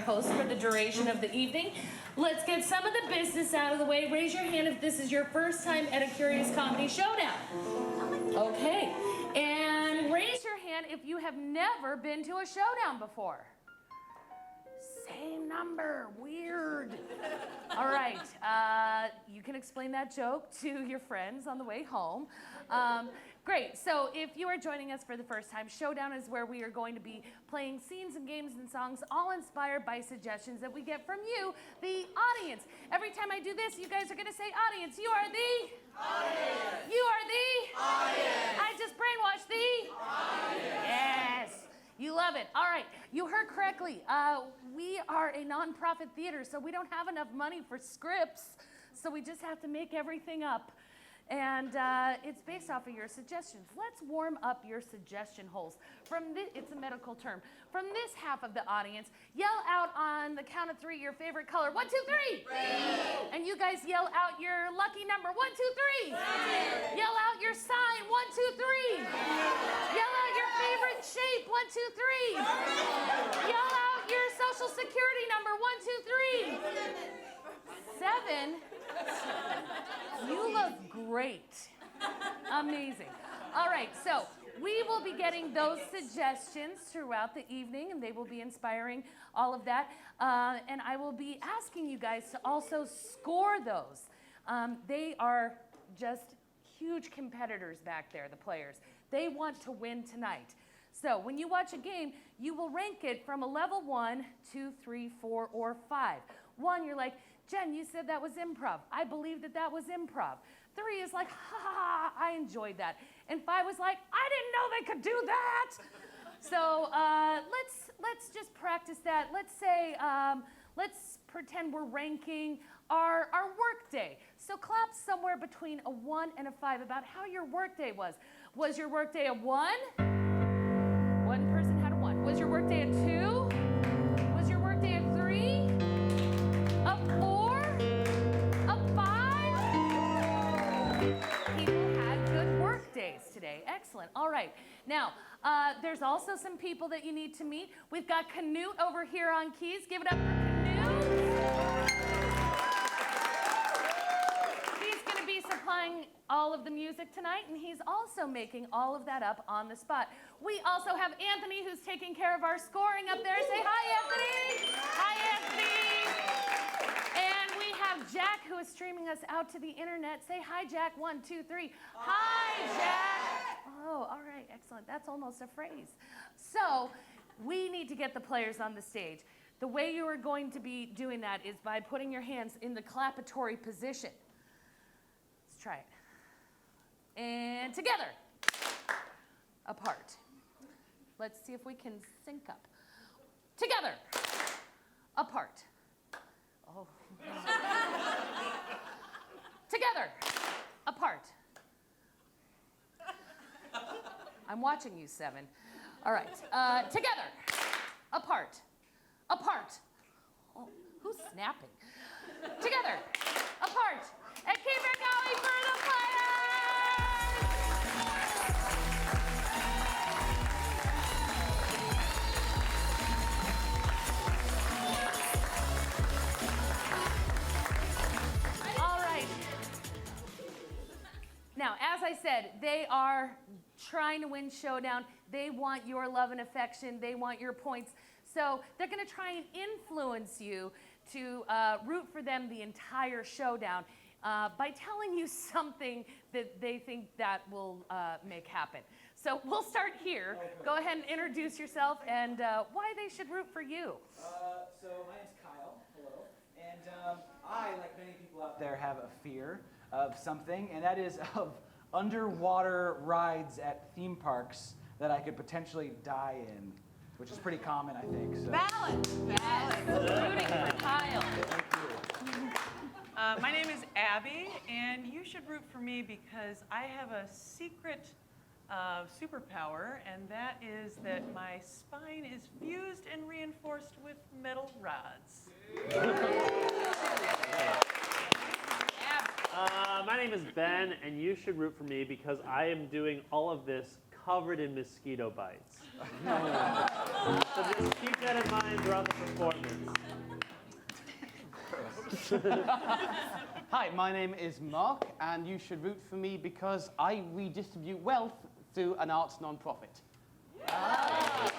host for the duration of the evening. Let's get some of the business out of the way. Raise your hand if this is your first time at a Curious Comedy Showdown. Okay. And raise your hand if you have never been to a showdown before. Same number. Weird. All right. You can explain that joke to your friends on the way home. Great. So if you are joining us for the first time, Showdown is where we are going to be playing scenes and games and songs, all inspired by suggestions that we get from you, the audience. Every time I do this, you guys are going to say, audience, you are the... Audience. You are the... Audience. I just brainwashed the... Audience. Yes. You love it. All right. You heard correctly. We are a nonprofit theater, so we don't have enough money for scripts, so we just have to make everything up. And it's based off of your suggestions. Let's warm up your suggestion holes. It's a medical term. From this half of the audience, yell out on the count of 3 your favorite color. 1, 2, 3. Red. And you guys yell out your lucky number. 1, 2, 3. Red. Yell out your sign. 1, 2, 3. Red. Yell out your favorite shape. 1, 2, 3. Red. Yell out your social security number. 1, 2, 3. 7. You look great. Amazing. All right, so we will be getting those suggestions throughout the evening, and they will be inspiring all of that. And I will be asking you guys to also score those. They are just huge competitors back there, the players. They want to win tonight. So when you watch a game, you will rank it from a level 1, 2, 3, 4, or 5. 1, you're like, Jen, you said that was improv. I believe that that was improv. 3 is like, ha, I enjoyed that. And 5 was like, I didn't know they could do that. So let's just practice that. Let's say, let's pretend we're ranking our work day. So clap somewhere between a 1 and a 5 about how your work day was. Was your work day a 1? One person had a 1. Was your work day a 2? Was your work day a 3? A 4? A 5? People had good work days today. Excellent. All right. Now, there's also some people that you need to meet. We've got Canute over here on keys. Give it up for Canute. He's going to be supplying all of the music tonight, and he's also making all of that up on the spot. We also have Anthony, who's taking care of our scoring up there. Say hi, Anthony. Hi, Anthony. And we have Jack, who is streaming us out to the internet. Say hi, Jack. 1, 2, 3. Hi, Jack. Oh, all right. Excellent. That's almost a phrase. So we need to get the players on the stage. The way you are going to be doing that is by putting your hands in the clappatory position. Let's try it. And together. Apart. Let's see if we can sync up. Together. Apart. Oh. Together. Apart. I'm watching you, 7. All right. Together. Apart. Apart. Oh, who's snapping? Together. Apart. And keep it going for the players! All right. Now, as I said, they are trying to win Showdown. They want your love and affection. They want your points. So they're going to try and influence you to root for them the entire Showdown by telling you something that they think that will make happen. So we'll start here. Okay. Go ahead and introduce yourself and why they should root for you. So my name's Kyle. Hello. And I, like many people out there, have a fear of something, and that is of underwater rides at theme parks that I could potentially die in, which is pretty common, I think. So. Balance. Rooting for Kyle. Thank you. My name is Abby, and you should root for me because I have a secret superpower, and that is that my spine is fused and reinforced with metal rods. My name is Ben, and you should root for me because I am doing all of this covered in mosquito bites. So just keep that in mind throughout the performance. Hi, my name is Mark, and you should root for me because I redistribute wealth through an arts non-profit. My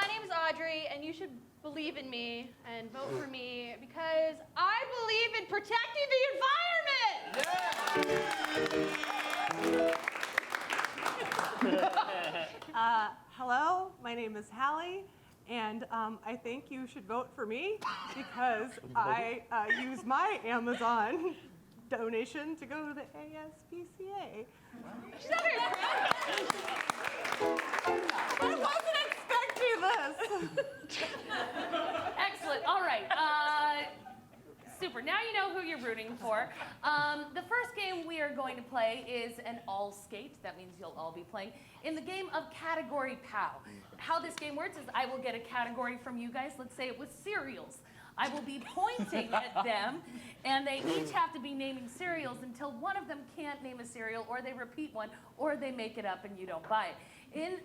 name is Audrey, and you should believe in me and vote for me because I believe in protecting the environment. Hello, my name is Hallie, and I think you should vote for me because I use my Amazon donation to go to the ASPCA. She's not very proud of it. I wasn't expecting this. Excellent. All right. Super. Now you know who you're rooting for. The first game we are going to play is an all skate. That means you'll all be playing in the game of Category POW. How this game works is I will get a category from you guys. Let's say it was cereals. I will be pointing at them, and they each have to be naming cereals until one of them can't name a cereal, or they repeat one, or they make it up and you don't buy it.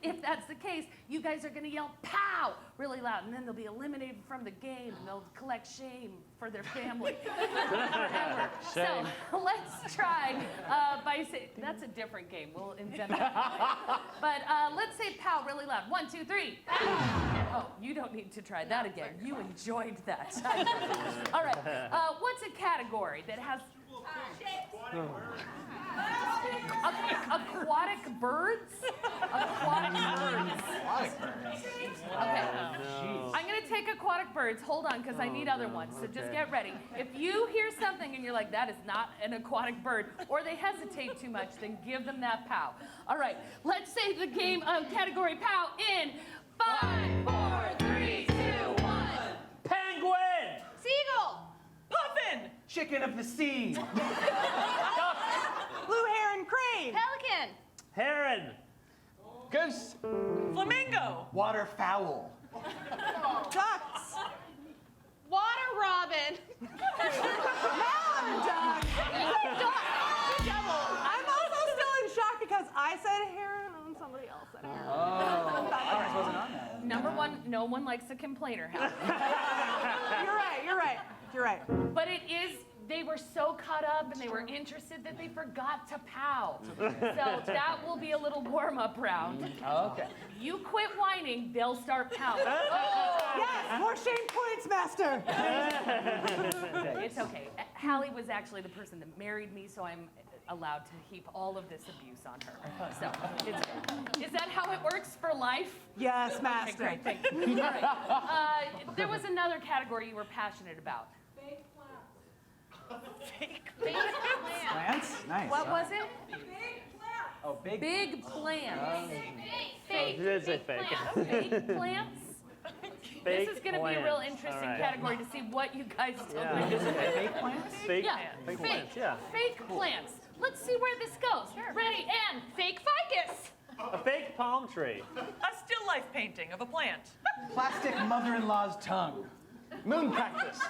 If that's the case, you guys are going to yell "pow" really loud, and then they'll be eliminated from the game, and they'll collect shame for their family forever. Shame. So let's try by saying, that's a different game. We'll invent that. But let's say "pow" really loud. 1, 2, 3. Pow. Oh, you don't need to try that again. You enjoyed that. All right. What's a category that has aquatic birds? Aquatic birds. Okay. I'm going to take aquatic birds. Hold on, because I need other ones. So just get ready. If you hear something and you're like, that is not an aquatic bird, or they hesitate too much, then give them that pow. All right. Let's say the game of Category POW in 5, 4, 3, 2, 1. Penguin! Seagull. Puffin! Chicken of the sea. Blue heron crane. Pelican. Heron! Goose. Flamingo! Waterfowl. Ducks. Water robin. Mountain duck. I'm also still in shock because I said heron and somebody else said heron. Ours wasn't on that. Number one, no one likes a complainer, Hallie. You're right. But it is, they were so caught up and they were interested that they forgot to pow. So that will be a little warm-up round. Okay. You quit whining, they'll start powing. Yes, more shame points, master. It's okay. Hallie was actually the person that married me, so I'm allowed to heap all of this abuse on her. So it's good. Is that how it works for life? Yes, Okay, master. great, thank you. All right. There was another category you were passionate about. Plants? Nice. What was it? Oh, big. Big plants. Fake. You did say fake. Fake plants? Fake This is going to be a real plants. interesting All right. category to see what you guys tell Yeah. me. Fake plants? Fake, Yeah, fake fake, plants, yeah. fake plants. Let's see where this goes. Ready, and Fake ficus. A fake palm tree. A still life painting of a plant. Plastic mother-in-law's tongue. Moon cactus.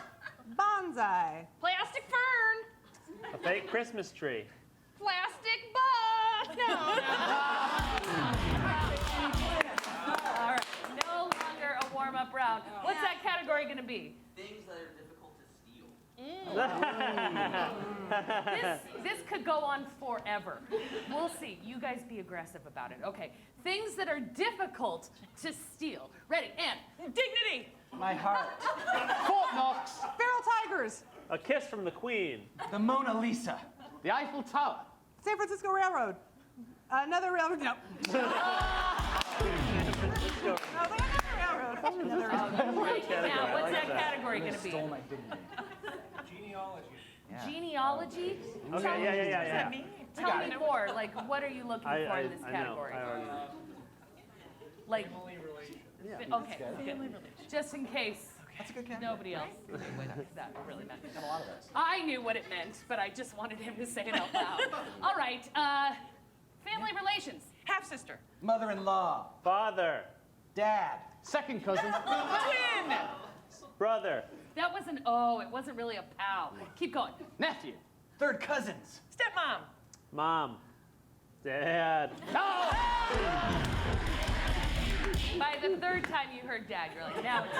Bonsai. Plastic fern. A fake Christmas tree. Plastic bug. No. all right, no longer a warm-up round. What's that category going to be? Things that are difficult to steal. This could go on forever. We'll see. You guys be aggressive about it. Okay. Things that are difficult to steal. Ready, and Dignity! My heart. Fort Knox. Feral tigers. A kiss from the Queen. The Mona Lisa. The Eiffel Tower. San Francisco Railroad. Another railroad. No. Another railroad. right now, what's that category going to be? Stole my dignity. Genealogy? Okay, yeah. Me? Tell me more. Like, what are you looking for in this I know. category? I already know. Like, Yeah. okay, good. Just in case That's a good category. nobody else knew what that really meant. Got a lot of those. I knew what it meant, but I just wanted him to say it out loud. All right, family relations. Half sister. Mother-in-law. Father. Dad. Second cousin. Twin. Brother. That wasn't, it wasn't really a pal. Keep going. Nephew. Third cousins. Stepmom. Mom. Dad. By the third time you heard Dad, you're like, now it's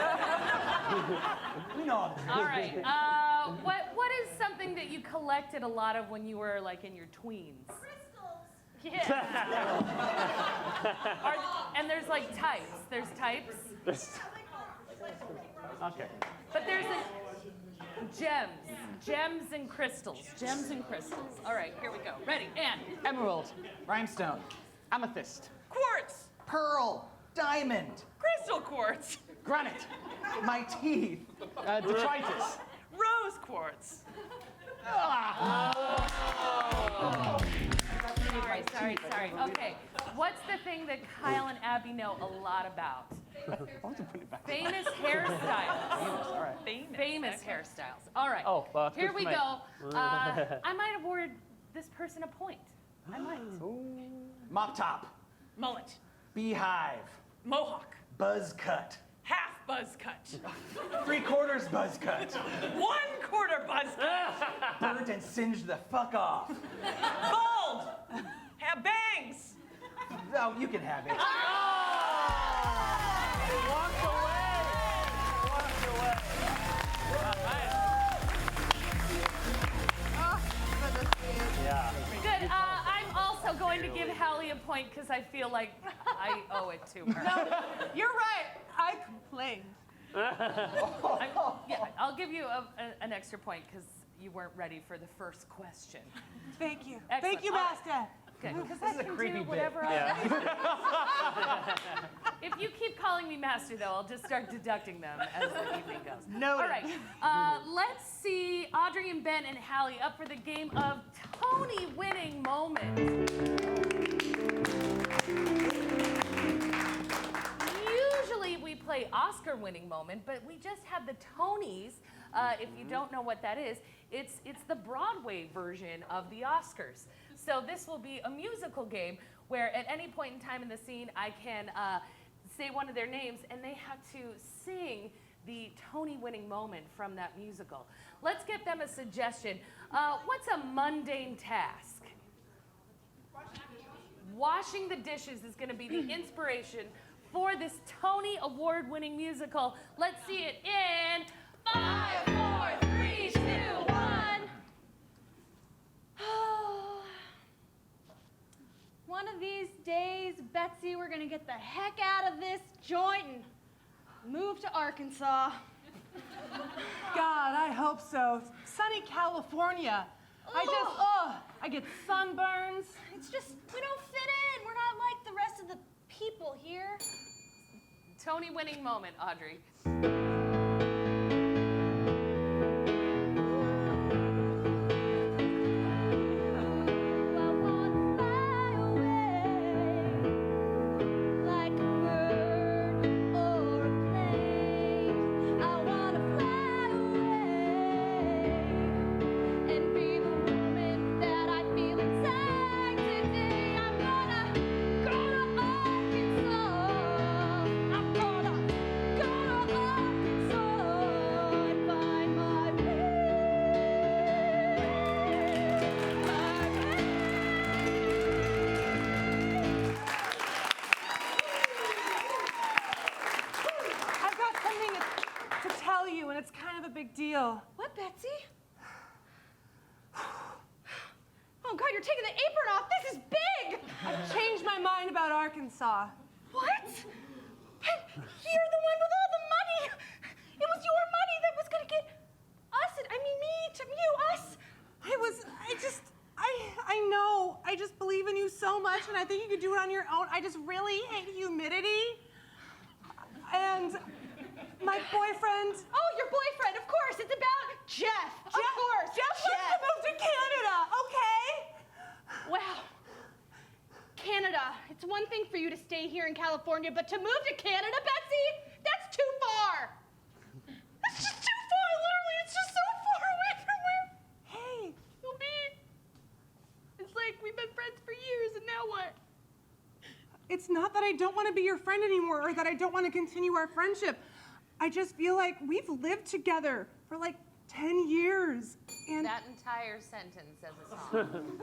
We know all the truth. all right. What is something that you collected a lot of when you were like in your tweens? Yeah. And there's like types. There's types. Okay. But there's gems and crystals. Gems and crystals. All right, here we go. Ready? And Emerald. Rhinestone. Amethyst. Quartz. Pearl. Diamond. Crystal quartz. Granite. My teeth. Detritus. Rose quartz. sorry. Okay, what's the thing that Kyle and Abby know a lot about? Famous hairstyles. Famous hairstyles. All right. Oh, here good we for me. go. I might award this person a point. I might. Mop top. Mullet. Beehive. Mohawk. Buzz cut. Half buzz cut. 3/4 buzz cut. 1/4 buzz cut. Burnt and singed the fuck off. Bald. Have bangs. No, you can have it. Walked away. Yeah. Good. I'm also going to give Hallie a point because I feel like I owe it to her. You're right. I complained. Yeah, I'll give you an extra point because you weren't ready for the first question. Thank you. Excellent. Thank you, All right. Master. Good, because This I is a can creepy do bit. whatever I If you keep calling me master, though, I'll just start deducting them as the evening goes. Noted. All right, let's see Audrey and Ben and Hallie up for the game of Tony-winning moment. Usually we play Oscar-winning moment, but we just have the Tonys. If you don't know what that is, it's the Broadway version of the Oscars. So this will be a musical game where at any point in time in the scene, I can say one of their names and they have to sing the Tony-winning moment from that musical. Let's get them a suggestion. What's a mundane task? Washing the dishes is going to be the inspiration for this Tony Award-winning musical. Let's see it in 5, 4, 3, 2, 1. One of these days, Betsy, we're gonna get the heck out of this joint and move to Arkansas. God, I hope so. Sunny California. I get sunburns. It's just, we don't fit in. We're not like the rest of the people here. Tony-winning moment, Audrey. Deal. What, Betsy? Oh, God, you're taking the apron off. This is big. I've changed my mind about Arkansas. What? But you're the one with all the money. It was your money that was going to get us, I know. I just believe in you so much, and I think you could do it on your own. I just really hate humidity. And my boyfriend. Oh, your boyfriend, of course. It's about Jeff. Of course. Jeff wants to move to Canada, okay? Well, Canada. It's one thing for you to stay here in California, but to move to Canada, Betsy, that's too far. That's just too far, literally. It's just so far away from where we'll be. It's like we've been friends for years, and now what? It's not that I don't want to be your friend anymore or that I don't want to continue our friendship. I just feel like we've lived together for like 10 years. And that entire sentence as a song.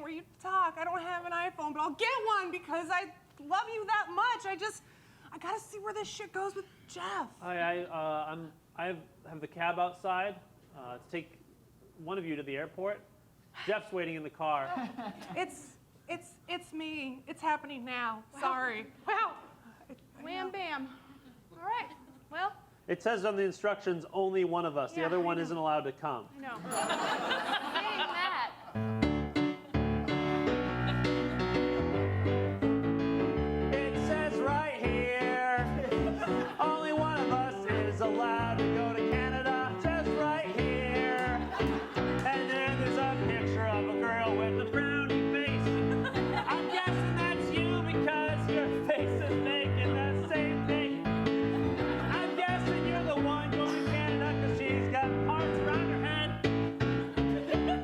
where you talk. I don't have an iPhone, but I'll get one because I love you that much. I gotta see where this shit goes with Jeff. I have the cab outside to take one of you to the airport. Jeff's waiting in the car. It's me. It's happening now. Sorry. Wow. Wham bam. All right. Well, It says on the instructions, only one of us. The Yeah, other I one know. isn't allowed to come. I know. Saying that, It says right here, only one of us is allowed to go to Canada, just right here. And then there's a picture of a girl with a frowny face. I'm guessing that's you because your face is making the same thing. I'm guessing you're the one going to Canada because she's got parts around her head.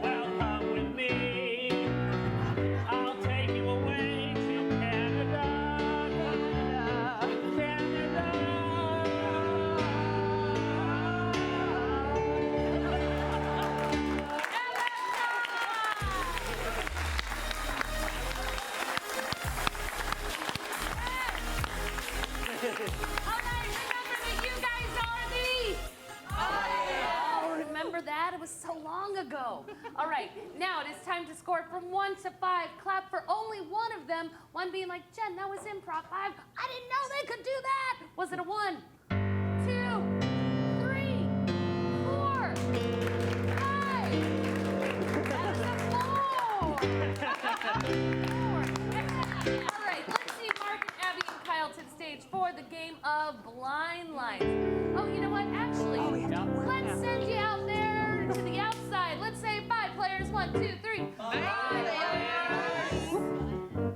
Well, come with me. I'll take you away to Canada. Canada. all right, remember that you guys are the... Oh, remember that? It was so long ago. All right, now it is time to score from 1 to 5. Clap for only one of them. One being like, Jen, that was improv. 5, I didn't know they could do that. Was it a 1, 2, 3, 4, 5? That was a 4. All right, let's see Mark and Abby and Kyle to the stage for the game of blind lines. Oh, you know what? Actually, let's send you out there to the outside. Let's say bye, players. 1, 2, 3. Bye, players.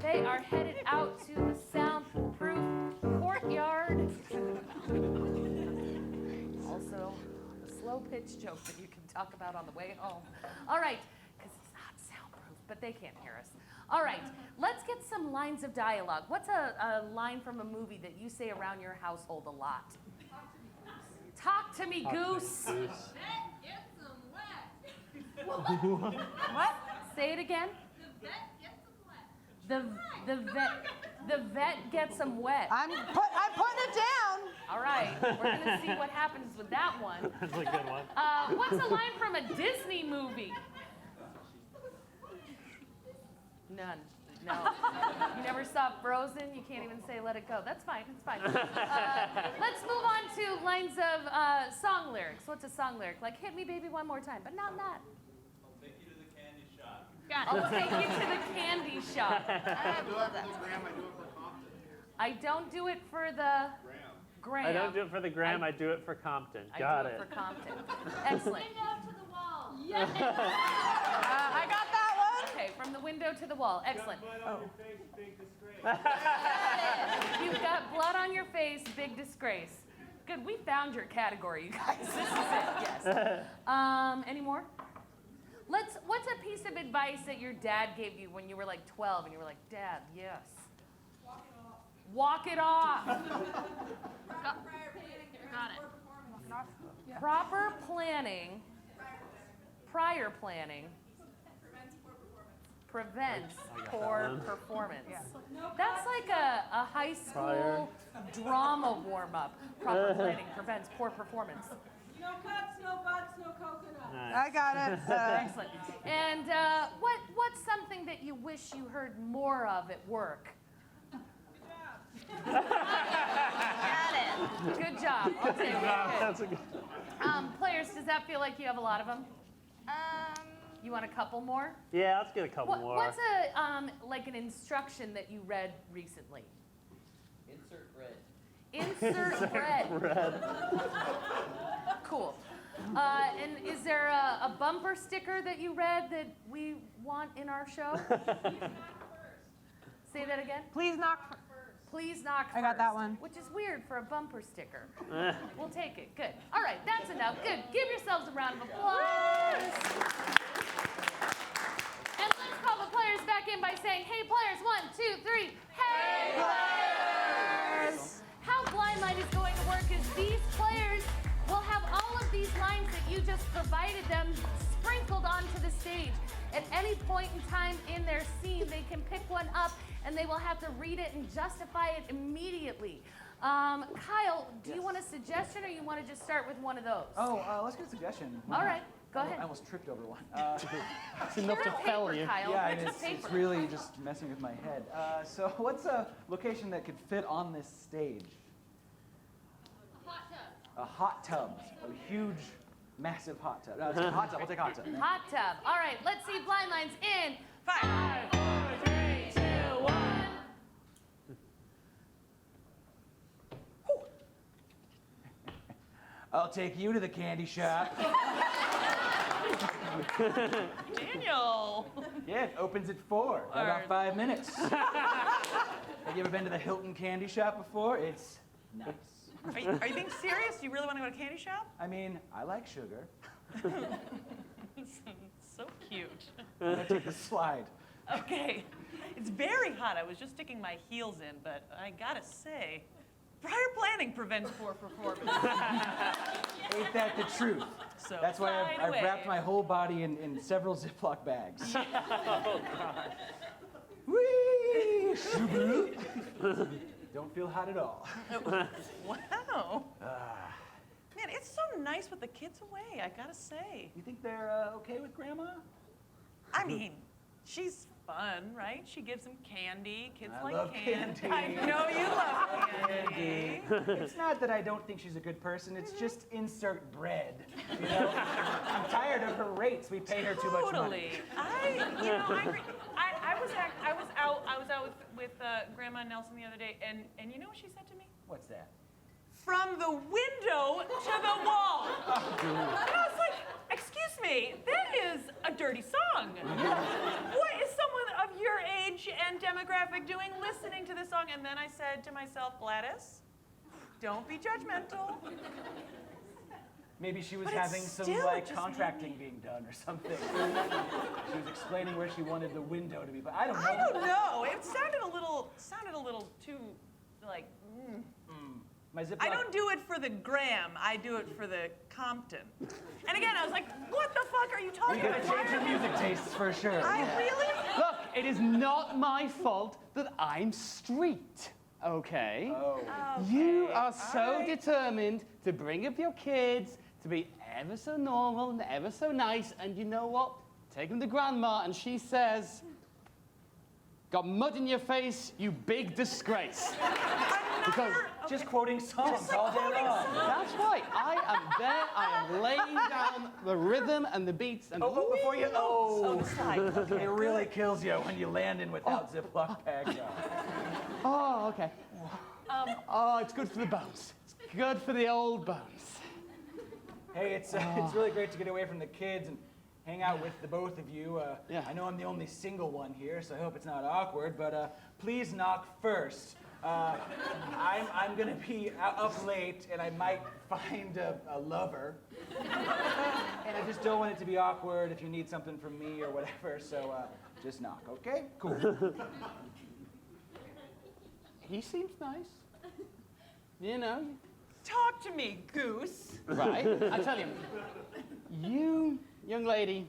They are headed out to the soundproof courtyard. Also, a slow pitch joke that you can talk about on the way home. All right, because it's not soundproof, but they can't hear us. All right, let's get some lines of dialogue. What's a line from a movie that you say around your household a lot? Talk to me, goose. What? Say it again. The vet gets them wet. I'm putting it down. All right, we're gonna see what happens with that one. That's a good one. What's a line from a Disney movie? None. No. You never saw Frozen? You can't even say let it go. That's fine. It's fine. Let's move on to lines of song lyrics. What's a song lyric? Like, hit me, baby, one more time, but not that. I'll take you to the candy shop. I'll take you to the candy shop. I love that. I don't do it for the gram. I don't do it for the gram, I do it for Compton. Got I do it for Compton. Excellent. I got that one. Okay, from the window to the wall. Excellent. You've got blood on your face, big disgrace. Good, we found your category, you guys. This is it, yes. Any more? What's a piece of advice that your dad gave you when you were like 12 and you were like, Dad, yes. Walk it off. Got it. Proper planning, prior planning, prevents poor performance. That's like a high school drama warm-up. Proper planning prevents poor performance. No cuts, no butts, no coconut. I got it. Excellent. And what's something that you wish you heard more of at work? Got it. Good job. I'll take it. That's a good. Players, does that feel like you have a lot of them? You want a couple more? Yeah, let's get a couple more. What's a like an instruction that you read recently? Insert bread. Insert bread. Cool. And is there a bumper sticker that you read that we want in our show? Say that again. Please knock. Please knock first. I got that one. Which is weird for a bumper sticker. We'll take it. Good. All right, that's enough. Good. Give yourselves a round of applause. And let's call the players back in by saying, hey players, 1, 2, 3. Hey players! How Blind Line is going to work is these players will have all of these lines that you just provided them sprinkled onto the stage. At any point in time in their scene, they can pick one up and they will have to read it and justify it immediately. Kyle, do you want a suggestion or you want to just start with one of those? Oh, let's get a suggestion. All right, go ahead. I almost tripped over one. It's enough to fell you. Kyle. Yeah, Where's the it's paper? really just messing with my head. So what's a location that could fit on this stage? Hot tub. A hot tub. A huge, massive hot tub. No, it's a hot tub. We'll take hot tub. Hot tub. All right, let's see blind lines in 5, 4, 3, 2, 1. I'll take you to the candy shop. Daniel. Yeah, it opens at 4. Got about 5 minutes. Have you ever been to the Hilton candy shop before? It's nice. Are you being serious? You really want to go to a candy shop? I mean, I like sugar. So cute. I'm gonna take the slide. Okay. It's very hot. I was just sticking my heels in, but I gotta say, prior planning prevents poor performance. Ain't that the truth? So That's why slide I've away. wrapped my whole body in several Ziploc bags. Oh, God. Whee! Shoo-boo. Don't feel hot at all. Wow. Man, it's so nice with the kids away, I gotta say. You think they're okay with Grandma? I mean, she's fun, right? She gives them candy. Kids I like love candy. candy. I know you love candy. It's not that I don't think she's a good person. It's just insert bread. You know, I'm tired of her rates. We pay her too much money. Totally. I was out with Grandma Nelson the other day, and you know what she said to me? What's that? From the window to the wall. And I was like, excuse me, that is a dirty song. What is someone of your age and demographic doing listening to this song? And then I said to myself, Gladys, don't be judgmental. Maybe she was But it's having some still like just contracting being done or something. She was explaining where she wanted the window to be, but I don't know. I don't know. It sounded a little too like. My Ziploc. I don't do it for the gram. I do it for the Compton. And again, I was like, what the fuck are you talking You gotta about? change your music tastes for sure. I really? Look, it is not my fault that I'm street, okay? Oh. You are All so right. determined to bring up your kids, to be ever so normal and ever so nice, and you know what? Take them to Grandma, and she says, got mud in your face, you big disgrace. Because Just quoting songs all day long. that's right, I am there, I am laying down the rhythm and the beats, and Oh, before you. Oh. Side. It really kills you when you land in without Ziploc bags on. oh, okay. Oh, it's good for the bones. It's good for the old bones. Hey, it's really great to get away from the kids and hang out with the both of you. Yeah. I know I'm the only single one here, so I hope it's not awkward, but please knock first. I'm gonna be up late and I might find a lover. And I just don't want it to be awkward if you need something from me or whatever, so just knock, okay? Cool. He seems nice. You know, Talk to me, goose. right? I tell you, you, young lady,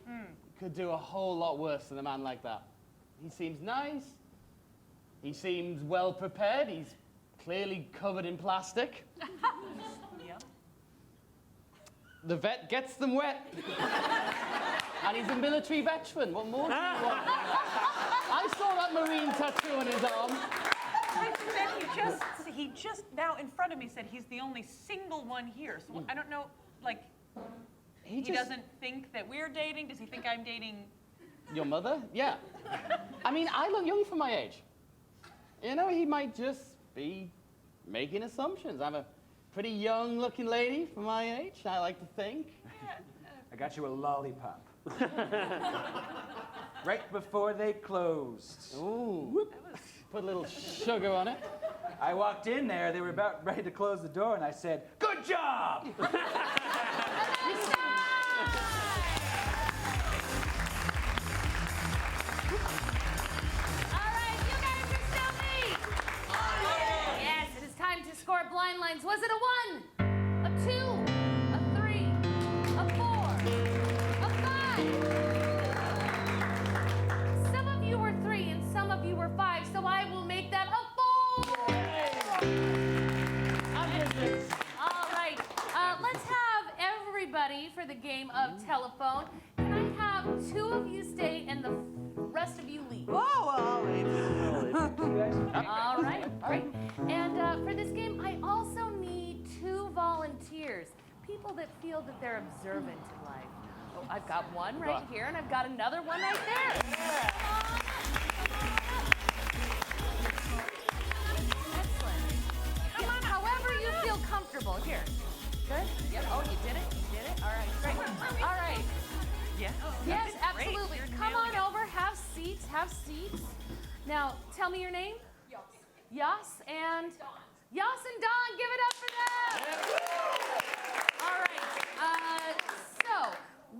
could do a whole lot worse than a man like that. He seems nice. He seems well prepared. He's clearly covered in plastic. Yep. The vet gets them wet. And he's a military veteran. What more do you want? I saw that Marine tattoo on his arm. He just now in front of me said he's the only single one here. So I don't know, like, he just- doesn't think that we're dating. Does he think I'm dating? Your mother? Yeah. I mean, I look young for my age. You know, he might just be making assumptions. I'm a pretty young-looking lady for my age, I like to think. I got you a lollipop. Right before they closed. Ooh. Put a little sugar on it. I walked in there, they were about ready to close the door, and I said, "Good job!" Yes, it is time to score blind lines. Was it a 1, a 2, a 3, a 4, a 5, the game of telephone. Can I have 2 of you stay and the rest of you leave? Oh, well, I'll leave. All right, great. And for this game, I also need 2 volunteers, people that feel that they're observant in life. Oh, I've got one right here, and I've got another one right there. Excellent. Come on, however you feel comfortable. Here. Good? Yep. Oh, you did it. You did it. All right, great. All right. Yes. Yes, Great. absolutely. You're Come on nailing it. over. Have seats. Have seats. Now, tell me your name. Yas and Yas and Dawn. Give it up for them. All right. So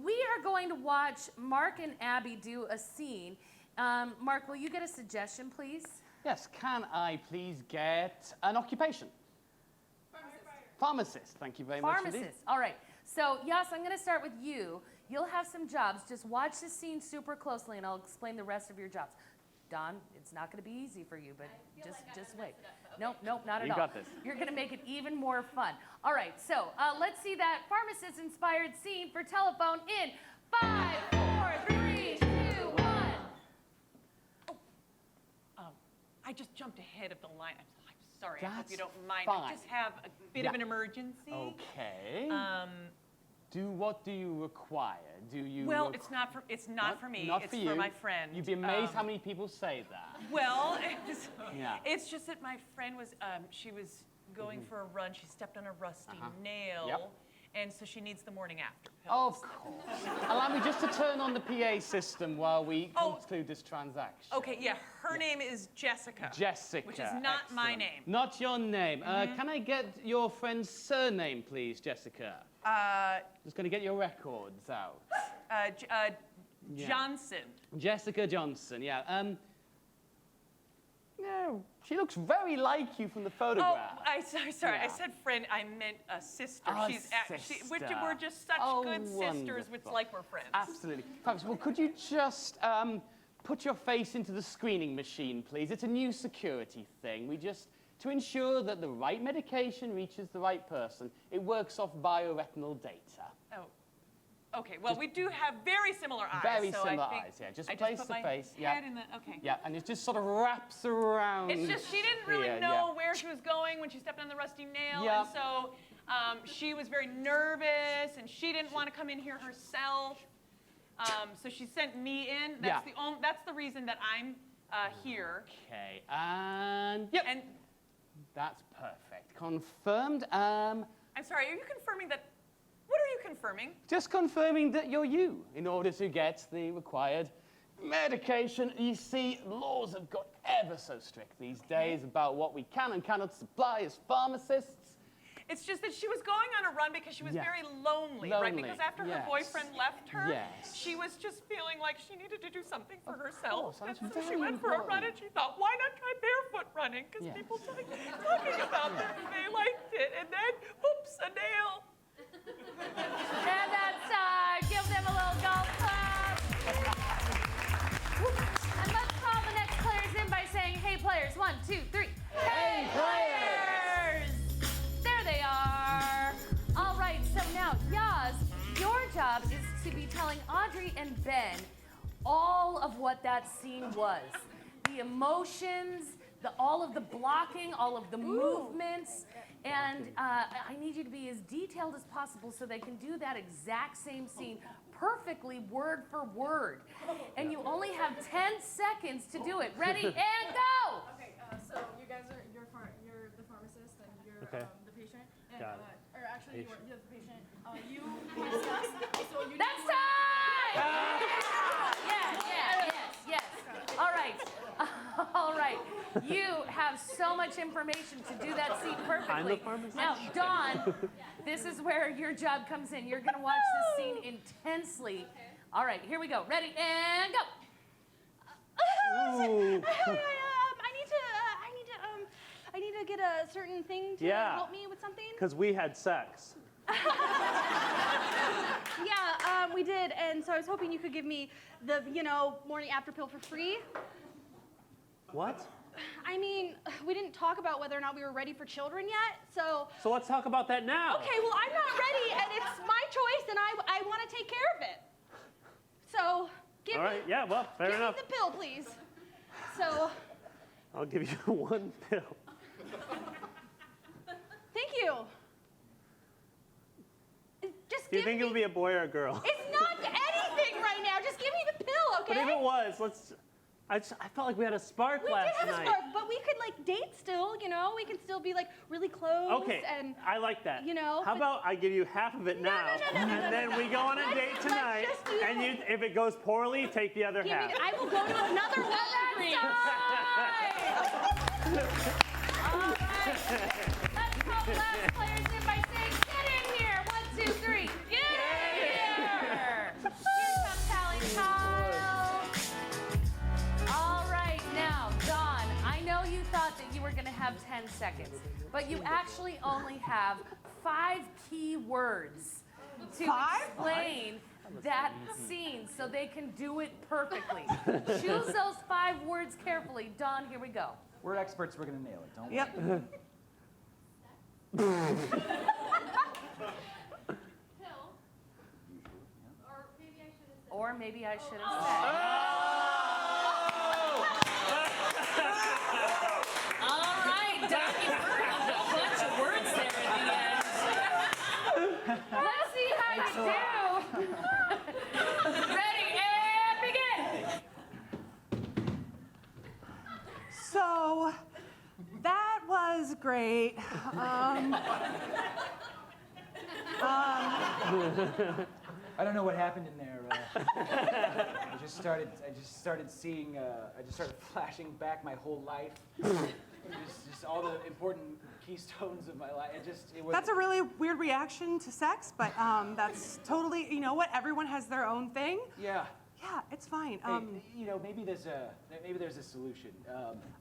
we are going to watch Mark and Abby do a scene. Mark, will you get a suggestion, please? Yes, can I please get an occupation? Pharmacist. Thank you very much indeed. Pharmacist. All right. So, Yas, I'm going to start with you. You'll have some jobs. Just watch the scene super closely, and I'll explain the rest of your jobs. Don, it's not going to be easy for you, but just wait. Nope, not at all. You got this. You're going to make it even more fun. All right, so let's see that pharmacist-inspired scene for telephone in 5, 4, 3, 2, 1. I just jumped ahead of the line. I'm sorry. I hope That's you don't mind. fine. I just have a bit of an emergency. Okay. What do you require? Do you? Well, it's not for me. Not it's for you. for my friend. You'd be amazed how many people say that. Well, Yeah. it's just that my friend was she was going for a run. She stepped on a rusty nail, Yep. and so she needs the morning after pill. Of course. Allow me just to turn on the PA system while we conclude this transaction. Okay, yeah. Her name is Jessica. Jessica. Which is not my excellent. name. Not your name. Can I get your friend's surname, please, Jessica? Just going to get your records out. Yeah. Johnson. Jessica Johnson, yeah. No, she looks very like you from the photograph. Oh, sorry. Yeah. I said friend. I meant a sister. A We're sister. just such good sisters. It's wonderful. like we're friends. Absolutely. Perhaps, well, could you just put your face into the screening machine, please? It's a new security thing. To ensure that the right medication reaches the right person, it works off bioretinal data. Oh. Okay, well, we do have very similar eyes. Very so similar I think eyes, yeah. Just I place put the my face. Head in the, okay. Yeah, and it just sort of wraps around. It's just she didn't really here, know where she was going when she stepped on the rusty nail, Yeah. and so she was very nervous, and she didn't want to come in here herself. So she sent me in. That's that's the reason that I'm here. Okay, and yep. And that's perfect. Confirmed. I'm sorry, are you confirming that? What are you confirming? Just confirming that you're you in order to get the required medication. You see, laws have got ever so strict these days about what we can and cannot supply as pharmacists. It's just that she was going on a run because she was Yeah. very lonely, right? Lonely, Because after her yes. boyfriend left her, Yes. she was just feeling like she needed to do something for herself. course, And that's so she very went for a run and important. she thought, why not try barefoot running? Because Yes. people started talking about that and they liked it. And then, oops, a nail. And that's give them a little golf clap. And let's call the next players in by saying, hey players, 1, 2, 3. Hey players! There they are. All right, so now, Yaz, your job is to be telling Audrey and Ben all of what that scene was. The emotions, all of the blocking, all of the movements. And I need you to be as detailed as possible so they can do that exact same scene perfectly word for word. And you only have 10 seconds to do it. Ready and go! Okay, so you guys are you're the pharmacist and you're Okay. the patient. And, Got it. or actually you're the patient. You discuss. So you That's time! Yes. All right. All right. You have so much information to do that scene perfectly. I'm the pharmacist. Now, Dawn, this is where your job comes in. You're going to watch this scene intensely. All right, here we go. Ready and go. Ooh. I need to get a certain thing to Yeah. help me with something. Because we had sex. Yeah, we did, and so I was hoping you could give me the, morning after pill for free. What? I mean, we didn't talk about whether or not we were ready for children yet, so. So let's talk about that now. Okay, well, I'm not ready, and it's my choice, and I want to take care of it. So, All right, yeah, well, fair enough. Give me the pill, please. So, I'll give you one pill. thank you. Just Do you give think me, it would be a boy or a girl? It's not anything right now. Just give me the pill, okay? But if it was, I felt like we had a spark We last did have night. a spark, but we could like date still, you know? We can still be like really close Okay, and I like that. you know, How but- about I give you half of it now, no, and then we go on a date let's tonight, just do and that. if it goes poorly, take the other give half. me I will go to another Walgreens. All right. Let's call the last players in by saying, get in here. 1, 2, 3. Get in here. Here comes Hallie and Kyle. All right, now, Dawn, I know you thought that you were going to have 10 seconds, but you actually only have 5 key words to explain that scene so they can do it perfectly. Choose those 5 words carefully. Dawn, here we go. We're experts. We're gonna nail it. Don't worry. Yep. Or maybe I should have said. All right, Doc, you heard a whole bunch of words there at the end. Let's see how you do. Ready, and begin. So that was great. I don't know what happened in there. I just started seeing. I just started flashing back my whole life. just all the important keystones of my life. It was. That's a really weird reaction to sex, but that's totally, you know what? Everyone has their own thing. Yeah. Yeah, it's fine. Hey, you know, maybe there's a solution.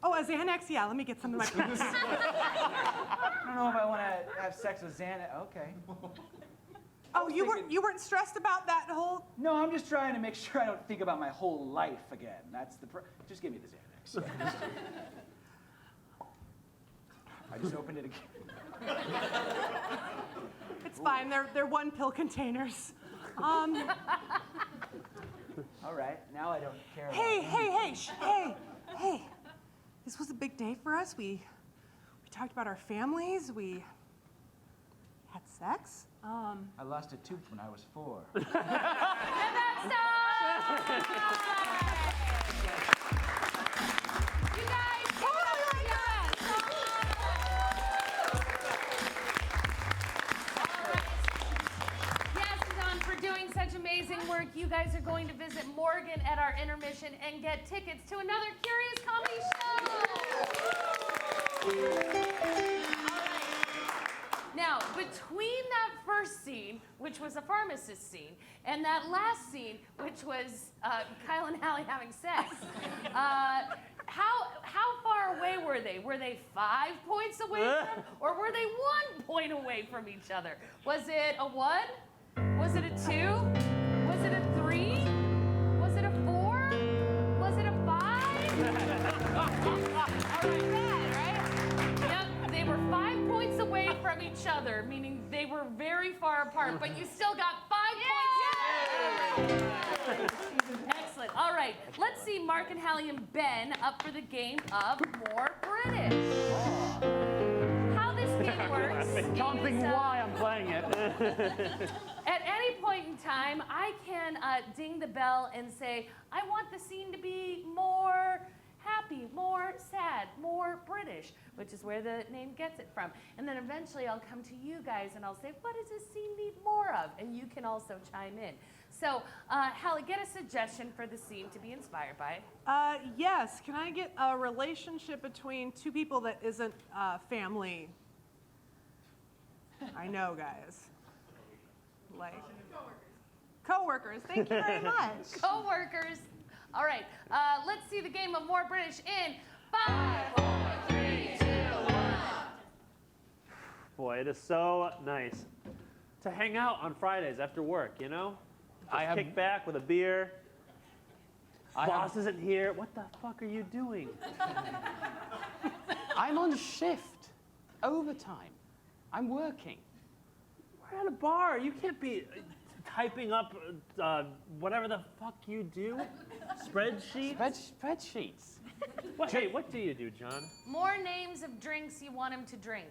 Oh, a Xanax? Yeah, let me get some in my purse. I don't know if I want to have sex with Xana. Okay. Oh, you weren't stressed about that whole. No, I'm just trying to make sure I don't think about my whole life again. That's the. Just give me the Xanax. I just opened it again. It's fine. They're 1 pill containers. All right, now I don't care. Hey, hey. This was a big day for us. We talked about our families. We had sex. I lost a tooth when I was 4. And that's done. You guys, give it up for Jenn. All right. Yes, Dawn, for doing such amazing work. You guys are going to visit Morgan at our intermission and get tickets to another Curious Comedy Show. All right. Now, between that first scene, which was a pharmacist scene, and that last scene, which was Kyle and Hallie having sex, how far away were they? Were they 5 points away from, or were they 1 point away from each other? Was it a 1? Was it a 2? Was it a 3? Was it a 4? Was it a 5? All right, right? Yep, they were 5 points away from each other, meaning they were very far apart, but you still got 5 points. Excellent. All right, let's see Mark and Hallie and Ben up for the game of More British. How this game works Can't think is, why I'm playing it. at any point in time, I can ding the bell and say, I want the scene to be more happy, more sad, more British, which is where the name gets it from. And then eventually I'll come to you guys and I'll say, what does this scene need more of? And you can also chime in. So, Hallie, get a suggestion for the scene to be inspired by. Yes. Can I get a relationship between 2 people that isn't family? I know, guys. Like coworkers. Thank you very much. Co-workers. All right, let's see the game of More British in 5, 4, 3, 2, 1. Boy, it is so nice to hang out on Fridays after work, you know? Just kick back with a beer. Boss isn't here. What the fuck are you doing? I'm on shift. Overtime. I'm working. We're at a bar. You can't be typing up whatever the fuck you do. Spreadsheets? Spreadsheets. Hey, what do you do, John? More names of drinks you want him to drink.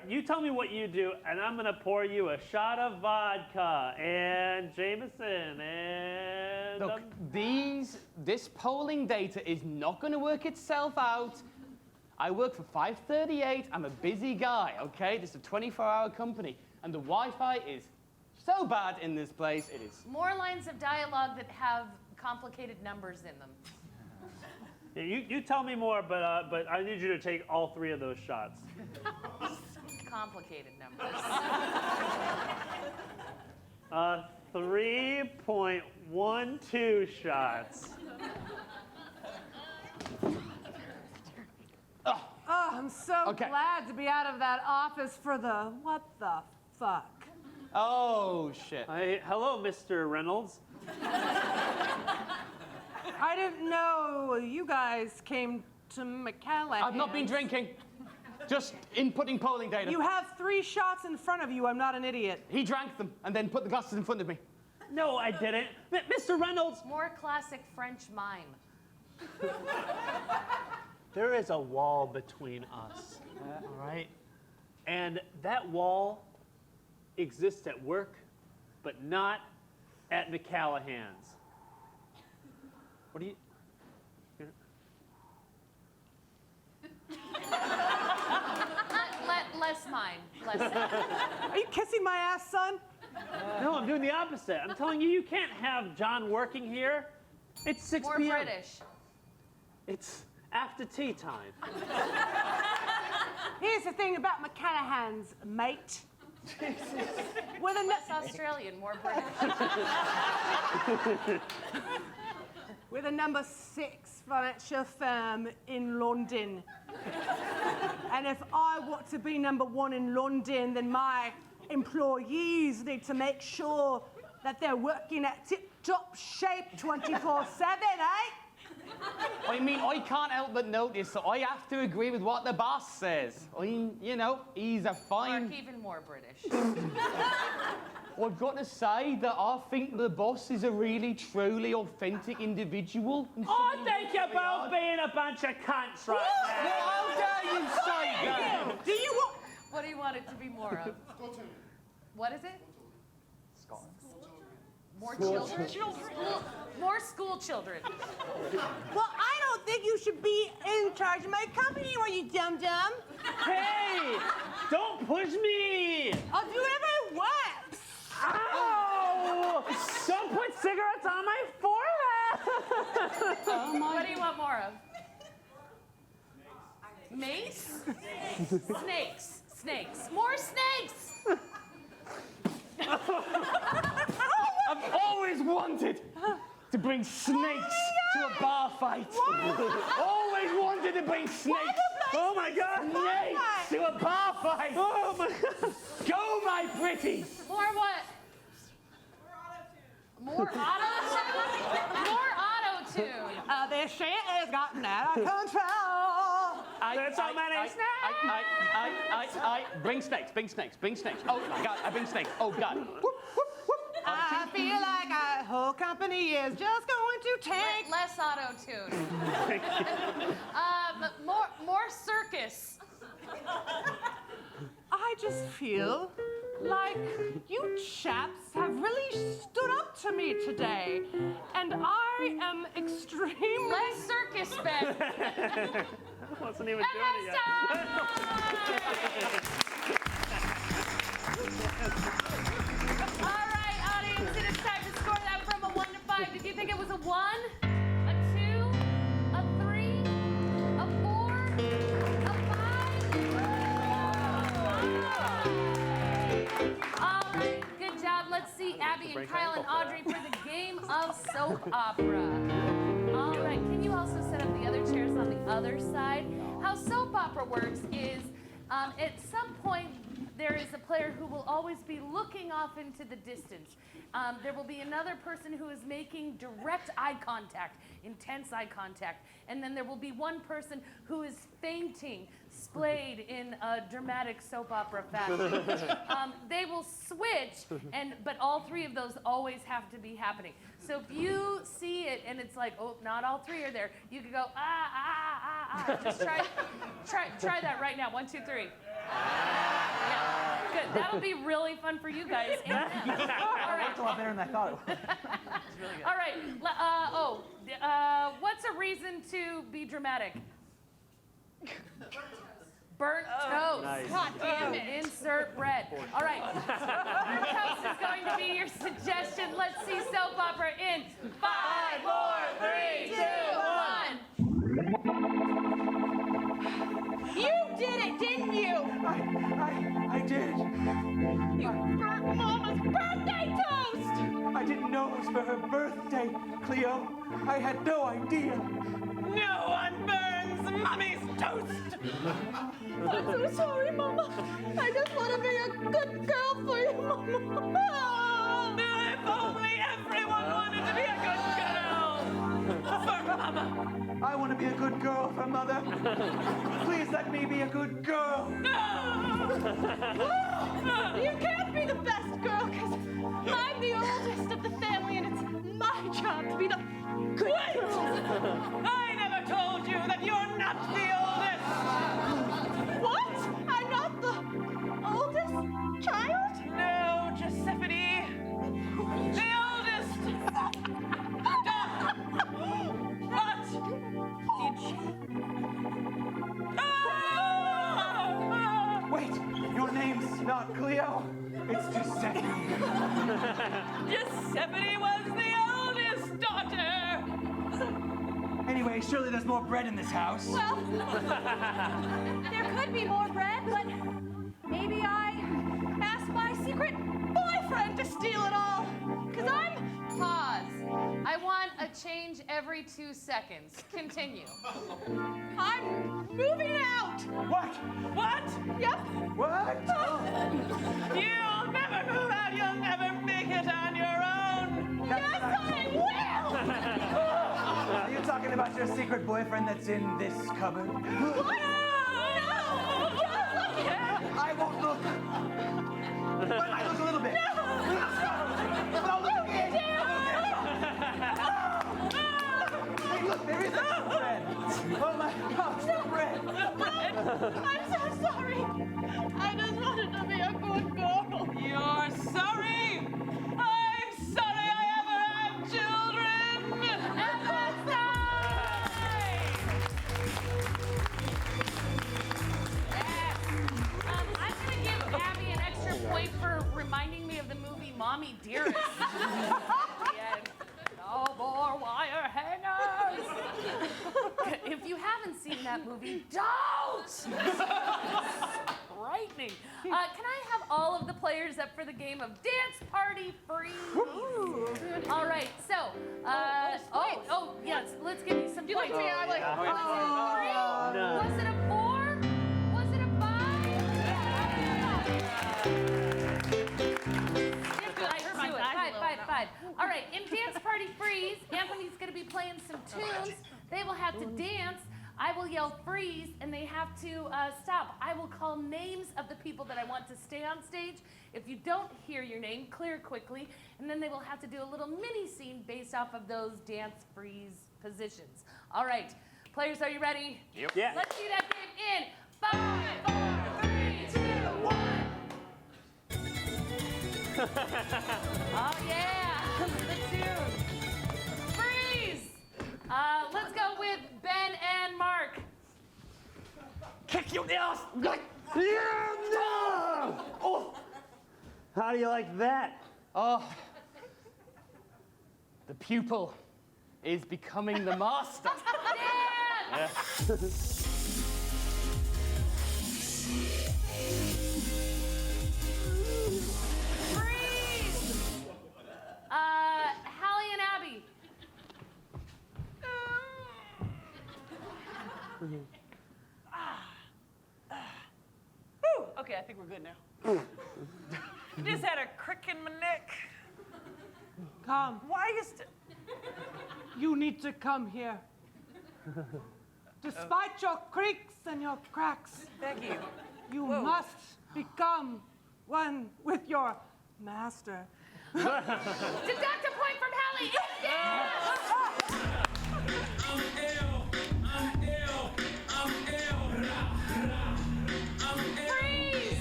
You tell me what you do, and I'm gonna pour you a shot of vodka and Jameson and. Look, this polling data is not going to work itself out. I work for 538. I'm a busy guy, okay? This is a 24-hour company, and the Wi-Fi is so bad in this place. It is. More lines of dialogue that have complicated numbers in them. Yeah, you tell me more, but I need you to take all 3 of those shots. Complicated numbers. 3.12 shots. Oh, I'm so Okay. glad to be out of that office for the what the fuck. Oh, shit. Hello, Mr. Reynolds. I didn't know you guys came to McCallahan. I've not been drinking. Just inputting polling data. You have 3 shots in front of you. I'm not an idiot. He drank them and then put the glasses in front of me. No, I didn't. Mr. Reynolds. More classic French mime. There is a wall between us, all right? And that wall exists at work, but not at McCallahan's. What do you... Less mime. Less. Are you kissing my ass, son? No, I'm doing the opposite. I'm telling you, you can't have John working here. It's 6 More p.m. British. It's after tea time. Here's the thing about McCallahan's, mate. With a Less Australian, more British. We're the number 6 financial firm in London. And if I want to be number 1 in London, then my employees need to make sure that they're working at tip-top shape 24/7, eh? I mean, I can't help but notice that I have to agree with what the boss says. I mean, you know, he's a fine... Mark, even more British. I've got to say that I think the boss is a really, truly authentic individual. Oh, think you're both being a bunch of cunts right now. How dare you say that? Do you want... What do you want it to be more of? What is it? More children? More school children. Well, I don't think you should be in charge of my company, or you dum-dum. Hey, don't push me. I'll do whatever I want. Ow! Don't put cigarettes on my forehead. What do you want more of? Mace? Snakes. Snakes. More snakes! I've always wanted to bring snakes to a bar fight. Always wanted to bring snakes. Oh my God! Snakes to a bar fight. Oh my God! Go, my pretties. More what? More auto-tune? More auto-tune. This shit has gotten out of control. There's so many Bring snakes, bring snakes, bring snakes. Oh my God, I bring snakes. Oh God. Whoop, whoop, whoop. I feel like our whole company is just going to tank. Less auto-tune. More circus. I just feel like you chaps have really stood up to me today. And I am extremely... Less circus, Ben. I wasn't even doing it yet. All right, audience, it is time to score that from a 1 to 5. Did you think it was a 1, a 2, a 3, a 4, a 5? All right, good job. Let's see Abby and Kyle and Audrey for the game of soap opera. All right, can you also set up the other chairs on the other side? How soap opera works is at some point there is a player who will always be looking off into the distance. There will be another person who is making direct eye contact, intense eye contact. And then there will be one person who is fainting, splayed in a dramatic soap opera fashion. They will switch, but all three of those always have to be happening. So if you see it and it's like, oh, not all three are there, you can go, Just try that right now. 1, 2, 3. Yeah. Good. That'll be really fun for you guys. And them. All right. It's a lot better than I thought it was. It's really good. All right. What's a reason to be dramatic? Burnt toast. Nice. God damn it. Insert bread. All right. Burnt toast is going to be your suggestion. Let's see soap opera in 5, 4, 3, 2, 1. You did it, didn't you? I did. You burnt Mama's birthday toast! I didn't know it was for her birthday, Cleo. I had no idea. No one burns Mommy's toast. I'm so sorry, Mama. I just want to be a good girl for you, Mama. If only everyone wanted to be a good girl for Mama. I want to be a good girl for Mother. Please let me be a good girl. You can't be the best girl because I'm the oldest of the family and it's my job to be the good girl. I never told you that you're not the oldest. What? I'm not the oldest child? No, Giuseppe. The oldest. What? Did she? Wait, your name's not Cleo. It's Giuseppe. Giuseppe was the oldest daughter. Anyway, surely there's more bread in this house. Well, there could be more bread, but maybe I asked my secret boyfriend to steal it all. Because Pause. I want a change every 2 seconds. Continue. I'm moving out. What? What? Yep. What? You'll never move out. You'll never make it on your own. Yes, I will. Are you talking about your secret boyfriend that's in this cupboard? What? No. I won't look. But I look a little bit. No, look again. Hey, look, there is extra bread. Oh my gosh, the bread. I'm so sorry. I just wanted to be a good girl. You're sorry. I'm sorry I ever had children. And that's time! Yes. I'm going to give Abby an extra point for reminding me of the movie Mommy Dearest. Yes. No more wire hangers. If you haven't seen that movie, don't! Frightening. Can I have all of the players up for the game of Dance Party Freeze? All right, so, yes, let's give you some You like points. me? I'm like, Was it a 4? Was it a 5? 5. All right, in Dance Party Freeze, Anthony's going to be playing some tunes. They will have to dance. I will yell freeze, and they have to stop. I will call names of the people that I want to stay on stage. If you don't hear your name, clear quickly, and then they will have to do a little mini scene based off of those dance freeze positions. All right, players, are you ready? Yep. Yeah. Let's do that game in 5, 4, 3, 2, 1. Oh yeah, the tune. Freeze! Let's go with Ben and Mark. Kick your ass! Yeah, no! Oh. How do you like that? Oh, the pupil is becoming the master. Dan! Freeze! Hallie and Abby. Whew, okay. Okay, I think we're good now. I just had a crick in my neck. Come. Why is You need to come here. Despite your creaks and your cracks, Becky? you Whoa. must become one with your master. Deduct a point from Hallie. Freeze!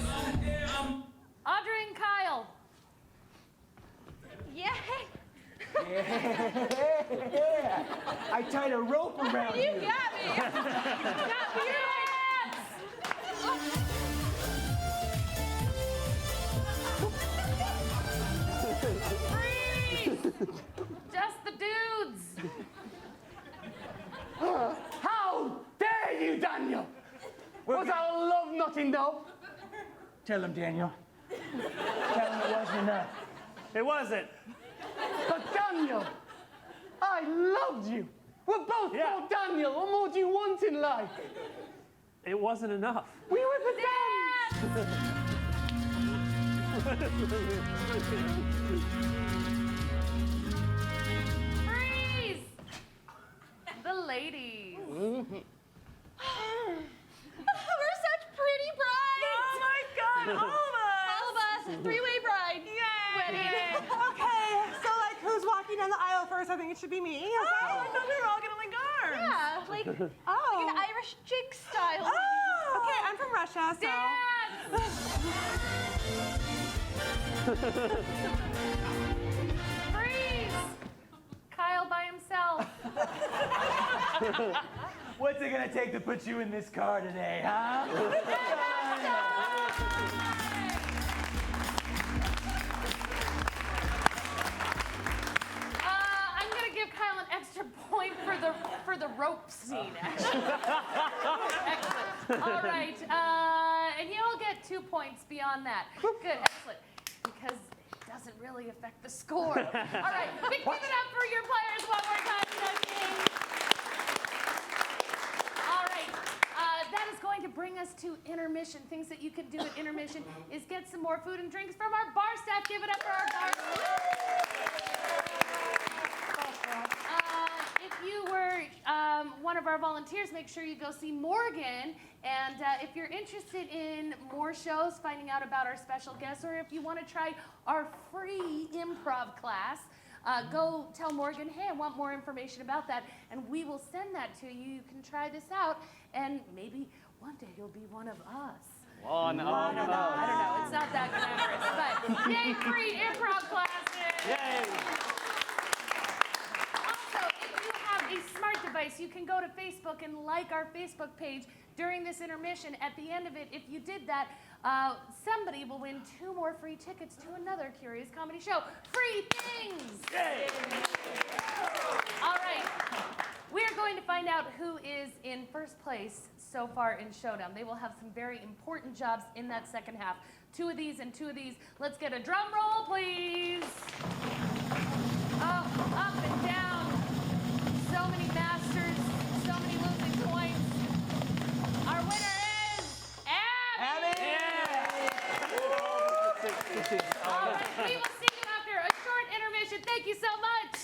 Audrey and Kyle. Yay! Yeah. I tied a rope around You you. got me! Got me! Freeze! Just the dudes. How dare you, Daniel? Was our love not enough? Tell him, Daniel. Tell him it wasn't enough. It wasn't. But Daniel, I loved you. We're both Yeah. called Daniel. What more do you want in life? It wasn't enough. We were the Dad! Freeze! The ladies. We're such pretty brides! Oh my God! All of us. All of us, three-way bride. Wedding. Okay, so like who's walking down the aisle first? I think it should be me. Oh, I thought we were all gonna link arms. Yeah, like Oh. an Irish jig style. Oh. Okay, I'm from Russia, so. Freeze! Kyle by himself. What's it gonna take to put you in this car today, huh? I'm gonna give Kyle an extra point for the rope scene, actually. Excellent. All right, and you all get 2 points beyond that. Good, excellent. Because it doesn't really affect the score. All right, big give it up for your players one more time. All right, that is going to bring us to intermission. Things that you can do at intermission is get some more food and drinks from our bar staff. Give it up for our bar staff. If you were one of our volunteers, make sure you go see Morgan. And if you're interested in more shows, finding out about our special guests, or if you want to try our free improv class, go tell Morgan, hey, I want more information about that, and we will send that to you. You can try this out, and maybe one day you'll be one of us. One of I don't know. It's not that glamorous, but yay, free improv classes. Yay! Also, if you have a smart device, you can go to Facebook and like our Facebook page during this intermission. At the end of it, if you did that, somebody will win 2 more free tickets to another Curious Comedy show. Free things! Yay! All right. We are going to find out who is in first place so far in Showdown. They will have some very important jobs in that second half. 2 of these and 2 of these. Let's get a drum roll, please. Oh, up and down. So many masters, so many losing points. Our winner is Abby. All right, we will see you after a short intermission. Thank you so much.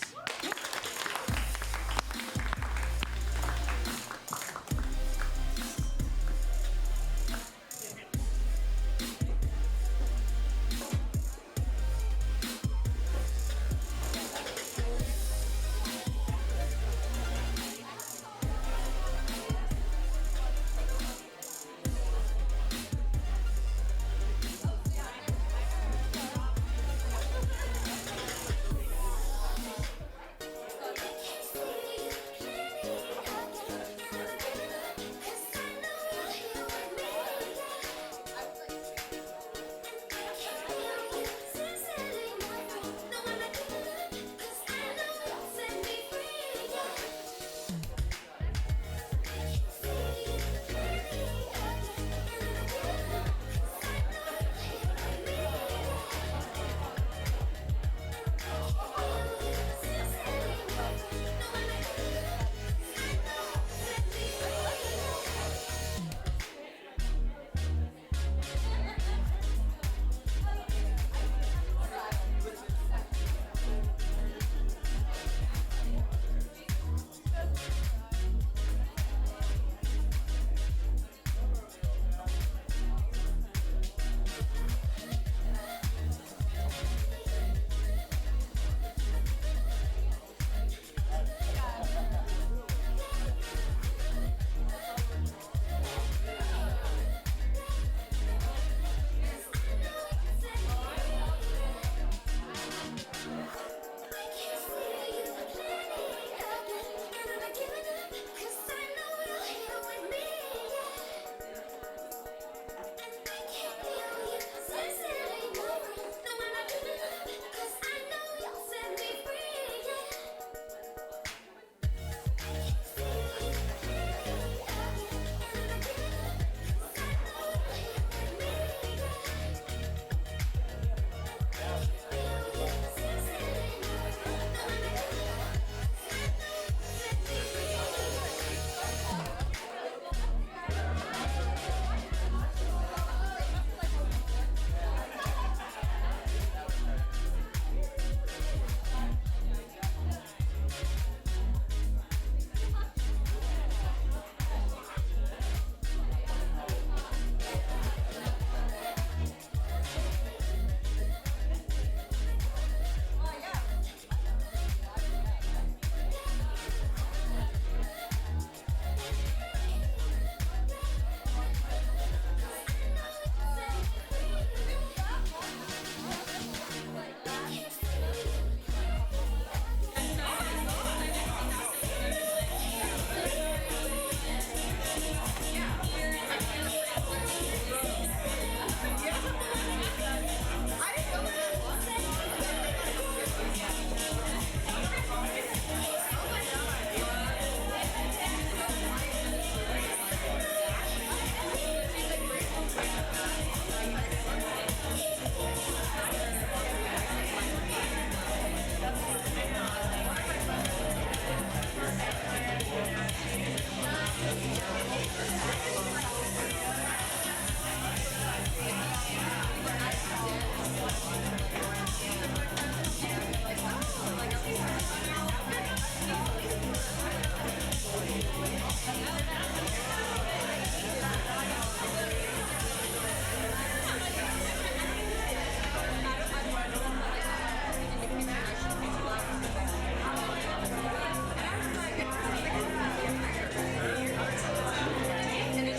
And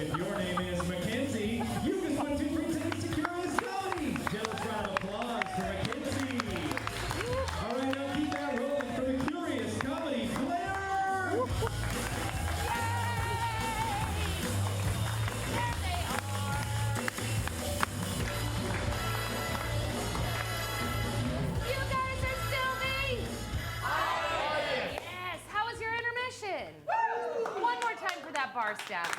If your name is Mackenzie, you can put 2 free tickets to Curious Comedy. Jealous round of applause for Mackenzie. All right, now keep that rolling for the Curious Comedy Flair. You guys are still me? Yes. How was your intermission? One more time for that bar staff.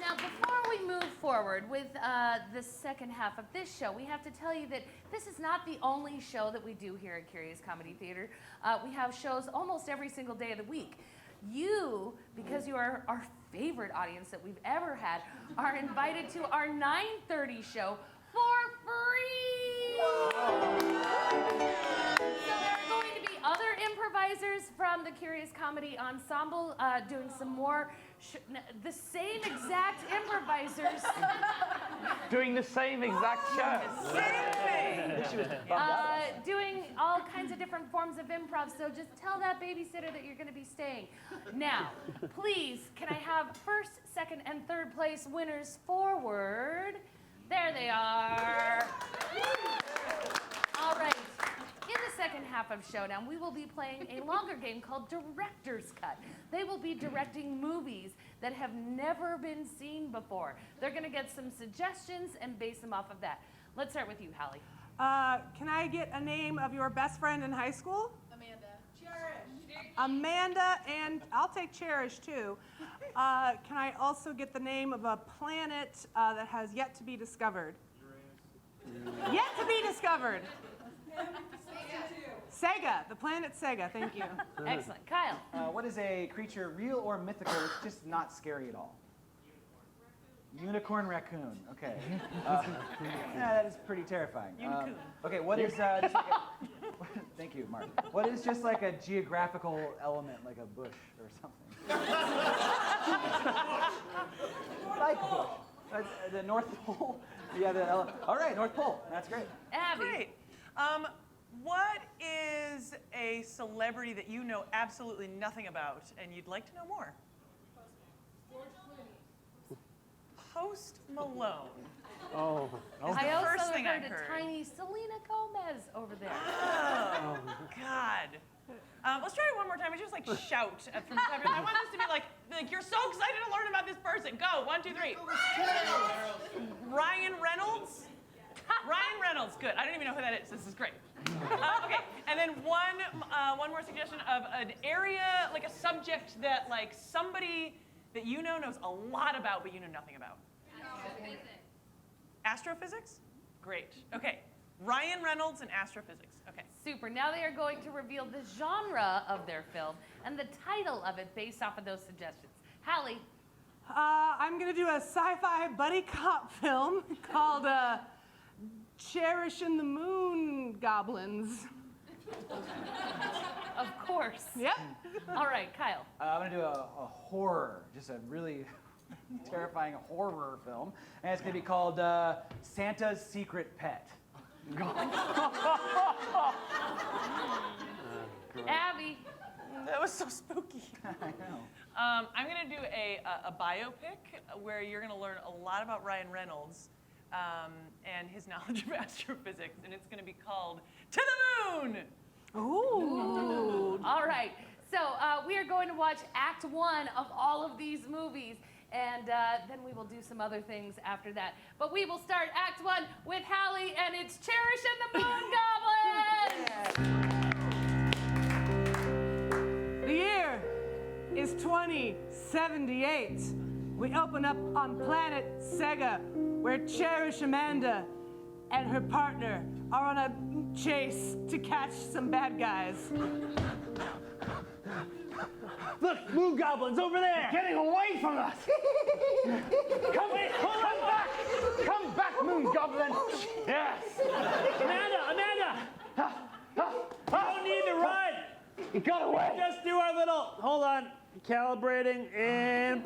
Now, before we move forward with the second half of this show, we have to tell you that this is not the only show that we do here at Curious Comedy Theater. We have shows almost every single day of the week. You, because you are our favorite audience that we've ever had, are invited to our 9:30 show for free. So there are going to be other improvisers from the Curious Comedy Ensemble doing some more, the same exact improvisers. Doing the same exact show. Same thing. Doing all kinds of different forms of improv, so just tell that babysitter that you're going to be staying. Now, please, can I have first, second, and third place winners forward? There they are. All right. In the second half of Showdown, we will be playing a longer game called Director's Cut. They will be directing movies that have never been seen before. They're going to get some suggestions and base them off of that. Let's start with you, Hallie. Can I get a name of your best friend in high school? Amanda. Cherish. Amanda, and I'll take Cherish too. Can I also get the name of a planet that has yet to be discovered? Uranus. Yet to be discovered. Sega, the planet Sega, thank you. Excellent. Kyle. What is a creature, real or mythical, that's just not scary at all? Unicorn raccoon. Okay. Yeah, that is pretty terrifying. Okay, what is just like a, thank you, Mark. What is just like a geographical element, like a bush or something? Like a bush. The North Pole. Yeah, all right, North Pole. That's great. Abby. Great. What is a celebrity that you know absolutely nothing about and you'd like to know more? Post Malone. Oh. I also first thing I heard a heard. tiny Selena Gomez over there. Oh, God. Let's try it one more time. We just like shout from time to time. I want this to be like you're so excited to learn about this person. Go, 1, 2, 3. Ryan Reynolds? Ryan Reynolds, good. I don't even know who that is. This is great. Okay, and then one more suggestion of an area, like a subject that like somebody that you know knows a lot about, but you know nothing about. Astrophysics? Great. Okay. Ryan Reynolds and astrophysics. Okay. Super. Now they are going to reveal the genre of their film and the title of it based off of those suggestions. Hallie. I'm going to do a sci-fi buddy cop film called Cherish and the Moon Goblins. Of course. Yep. All right, Kyle. I'm going to do a horror, just a really terrifying horror film. And it's going to be called Santa's Secret Pet. Abby. That was so spooky. I know. I'm going to do a biopic where you're going to learn a lot about Ryan Reynolds and his knowledge of astrophysics, and it's going to be called To the Moon! Ooh. All right. So we are going to watch Act 1 of all of these movies, and then we will do some other things after that. But we will start Act 1 with Hallie, and it's Cherish and the Moon Goblins! The year is 2078. We open up on planet Sega, where Cherish Amanda and her partner are on a chase to catch some bad guys. Look, moon goblins over there! Getting away from us! Come back! Come back, moon goblin! Yes! Amanda! You don't need to run! He got away! Just do our little, hold on, calibrating, and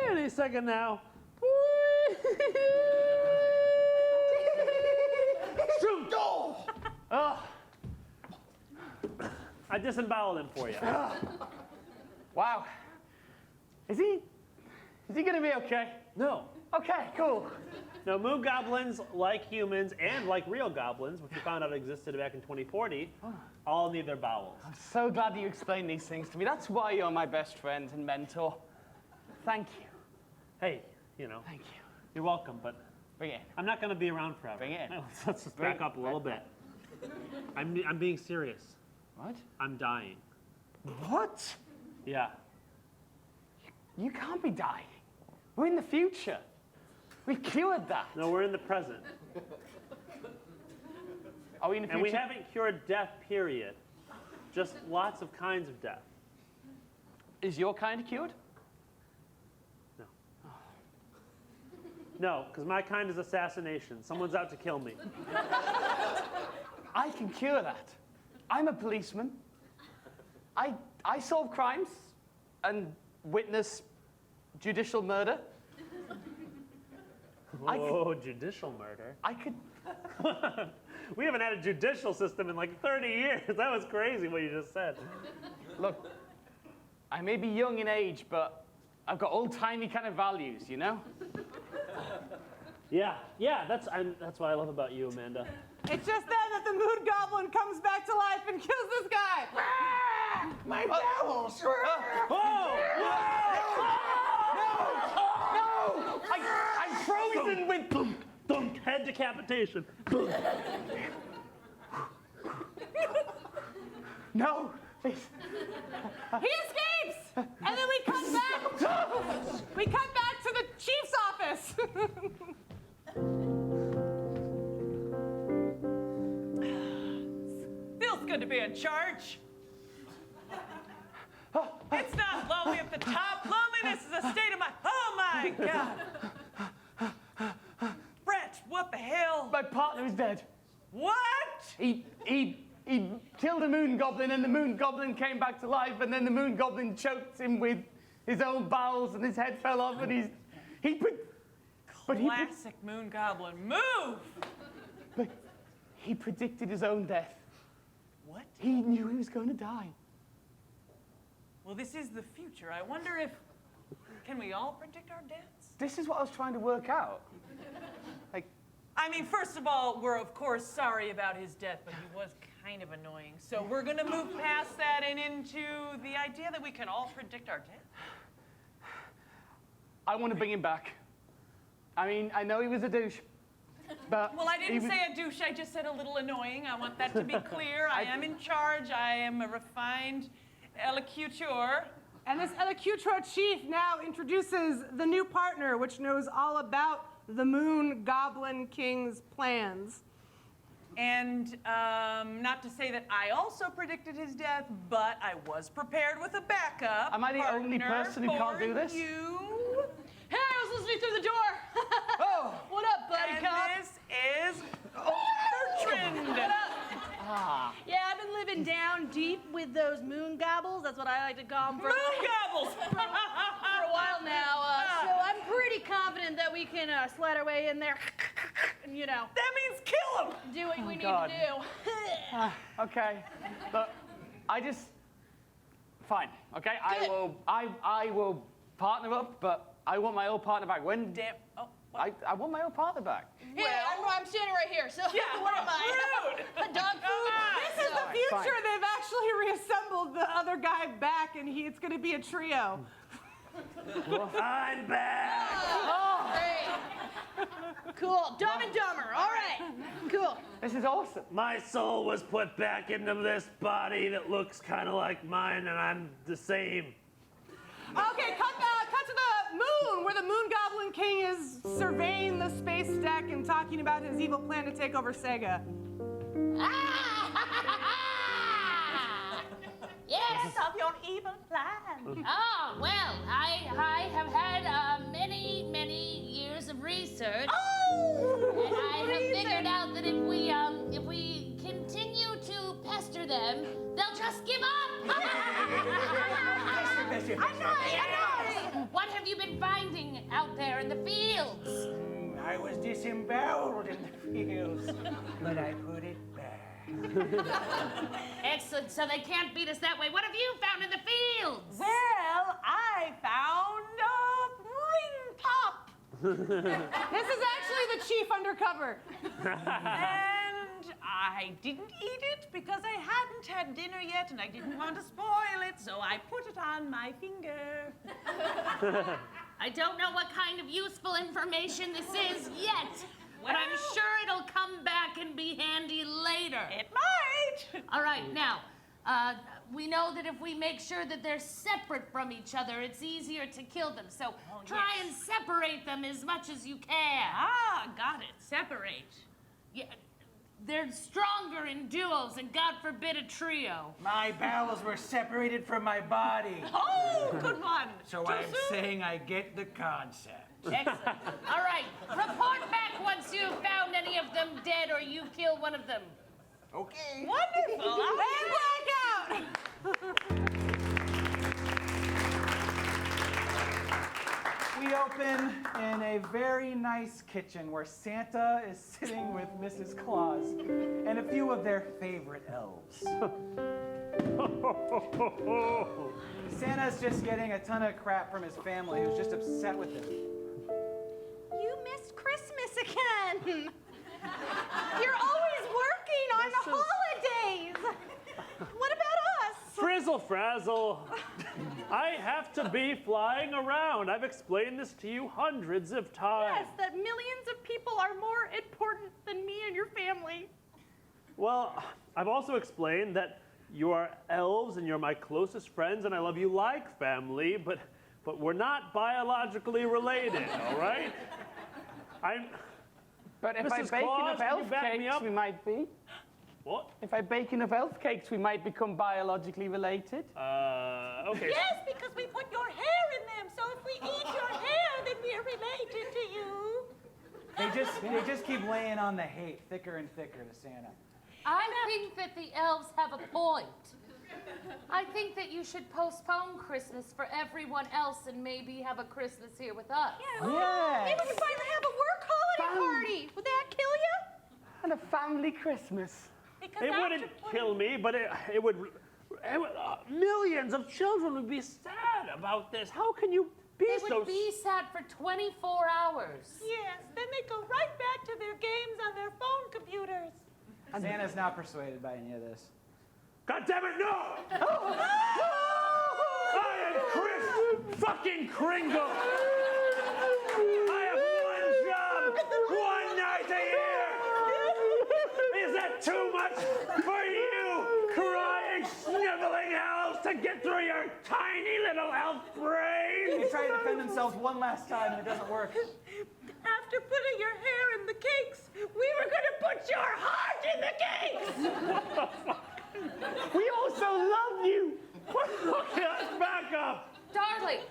any second now. Shoot! Oh! I disemboweled him for you. Wow. Is he gonna be okay? No. Okay, cool. No, moon goblins, like humans and like real goblins, which we found out existed back in 2040, all need their bowels. I'm so glad that you explained these things to me. That's why you're my best friend and mentor. Thank you. Hey, you know. Thank you. You're welcome, but Bring it in. I'm not going to be around forever. Bring it in. Let's just back up a little bit. I'm being serious. What? I'm dying. What? Yeah. You can't be dying. We're in the future. We cured that. No, we're in the present. Are we in the future? And we haven't cured death, period. Just lots of kinds of death. Is your kind cured? No. No, because my kind is assassination. Someone's out to kill me. I can cure that. I'm a policeman. I solve crimes and witness judicial murder. Whoa, judicial murder. I could. We haven't had a judicial system in like 30 years. That was crazy what you just said. Look, I may be young in age, but I've got old-timey kind of values, you know? Yeah, that's what I love about you, Amanda. It's just then that the moon goblin comes back to life and kills this guy. My bowels! I'm frozen with. Thunk, head decapitation. No, please. He escapes, and then we cut back. We cut back to the chief's office. Feels good to be in charge. It's not lonely at the top. Loneliness is a state of mind. Oh my God. Brett, what the hell? My partner is dead. What? He killed a moon goblin, and the moon goblin came back to life, and then the moon goblin choked him with his own bowels, and his head fell off, and Classic moon goblin. Move! But he predicted his own death. What? He knew he was going to die. Well, this is the future. I wonder if... Can we all predict our deaths? This is what I was trying to work out. Like, I mean, first of all, we're of course sorry about his death, but he was kind of annoying. So we're gonna move past that and into the idea that we can all predict our death. I want to bring him back. I mean, I know he was a douche, but... Well, I didn't say a douche, I just said a little annoying. I want that to be clear. I am in charge. I am a refined elocutor. And this elocutor chief now introduces the new partner, which knows all about the Moon Goblin King's plans. And not to say that I also predicted his death, but I was prepared with a backup. Am I the only partner person who can't do this? You. Hey, I was listening through the door. Oh! What up, buddy And cop? this is Bertrand. What up? Yeah, I've been living down deep with those moon gobbles. That's what I like to call them for Moon gobbles. for a while now. So I'm pretty confident that we can slide our way in there and, you know, That means kill him. do what we need God. to do. Okay, but I just... Fine, okay? Good. I will partner up, but I want my old partner back. When... Damn. Oh, what? I want my old partner back. Here, I'm standing right here. So Yeah, what am I? rude. Dog food? This is the future. fine. They've actually reassembled the other guy back, and it's going to be a trio. I'm back. Great. Cool. Dumb and Dumber. All right. Cool. This is awesome. My soul was put back into this body that looks kind of like mine, and I'm the same. Okay, cut to the moon, where the Moon Goblin King is surveying the space deck and talking about his evil plan to take over Sega. Yes. Of your evil plan. Oh, well, I have had many years of research. Oh! And I have figured out that if we continue to pester them, they'll just give up. I know. What have you been finding out there in the fields? I was disemboweled in the fields, but I put it back. Excellent, so they can't beat us that way. What have you found in the fields? Well, I found a ring pop. This is actually the chief undercover. And I didn't eat it because I hadn't had dinner yet and I didn't want to spoil it, so I put it on my finger. I don't know what kind of useful information this is yet, but I'm sure it'll come back and be handy later. It might. All right, now, we know that if we make sure that they're separate from each other, it's easier to kill them. So try and separate them as much as you can. Ah, got it. Separate. Yeah, they're stronger in duos and God forbid a trio. My bowels were separated from my body. Oh, good one. So I'm saying I get the concept. Excellent. All right, report back once you've found any of them dead or you kill one of them. Okay. Wonderful. And blackout! We open in a very nice kitchen where Santa is sitting with Mrs. Claus and a few of their favorite elves. Santa's just getting a ton of crap from his family who's just upset with him. You missed Christmas again. You're always working on the holidays. What about us? Frizzle frazzle. I have to be flying around. I've explained this to you hundreds of times. Yes, that millions of people are more important than me and your family. Well, I've also explained that you are elves and you're my closest friends and I love you like family, but we're not biologically related, all right? But if I Mrs. bake Claus, enough can you elf back me cakes, up? we might be. What? If I bake enough elf cakes, we might become biologically related. Okay. Yes, because we put your hair in them, so if we eat your hair, then we're related to you. They just keep laying on the hate thicker and thicker to Santa. I think that the elves have a point. I think that you should postpone Christmas for everyone else and maybe have a Christmas here with us. Maybe we can finally have a work holiday party. Would that kill you? And a family Christmas. It wouldn't kill me, but it would millions of children would be sad about this. How can you be They so would be sad for 24 hours. Yes, then they go right back to their games on their phone computers. Santa's not persuaded by any of this. God damn it, no! I am Chris fucking Kringle! I have one job, one night a year! Is that too much for you, crying, sniveling elves, to get through your tiny little elf brain? They try to defend themselves one last time and it doesn't work. After putting your hair in the cakes, we were gonna put your heart in the cakes! We also love you. Okay, let's back up. Darling,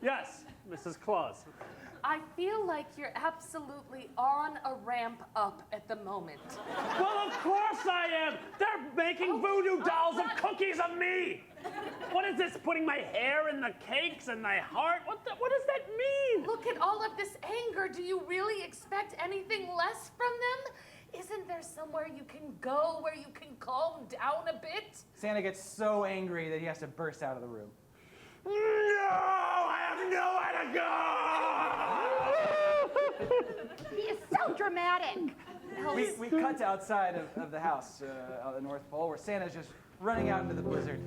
Yes, Mrs. Claus. I feel like you're absolutely on a ramp up at the moment. Well, of course I am. They're making voodoo dolls of cookies of me. What is this, putting my hair in the cakes and my heart? What does that mean? Look at all of this anger. Do you really expect anything less from them? Isn't there somewhere you can go where you can calm down a bit? Santa gets so angry that he has to burst out of the room. No, I have nowhere to go. He is so dramatic. We cut to outside of the house on the North Pole where Santa's just running out into the blizzard.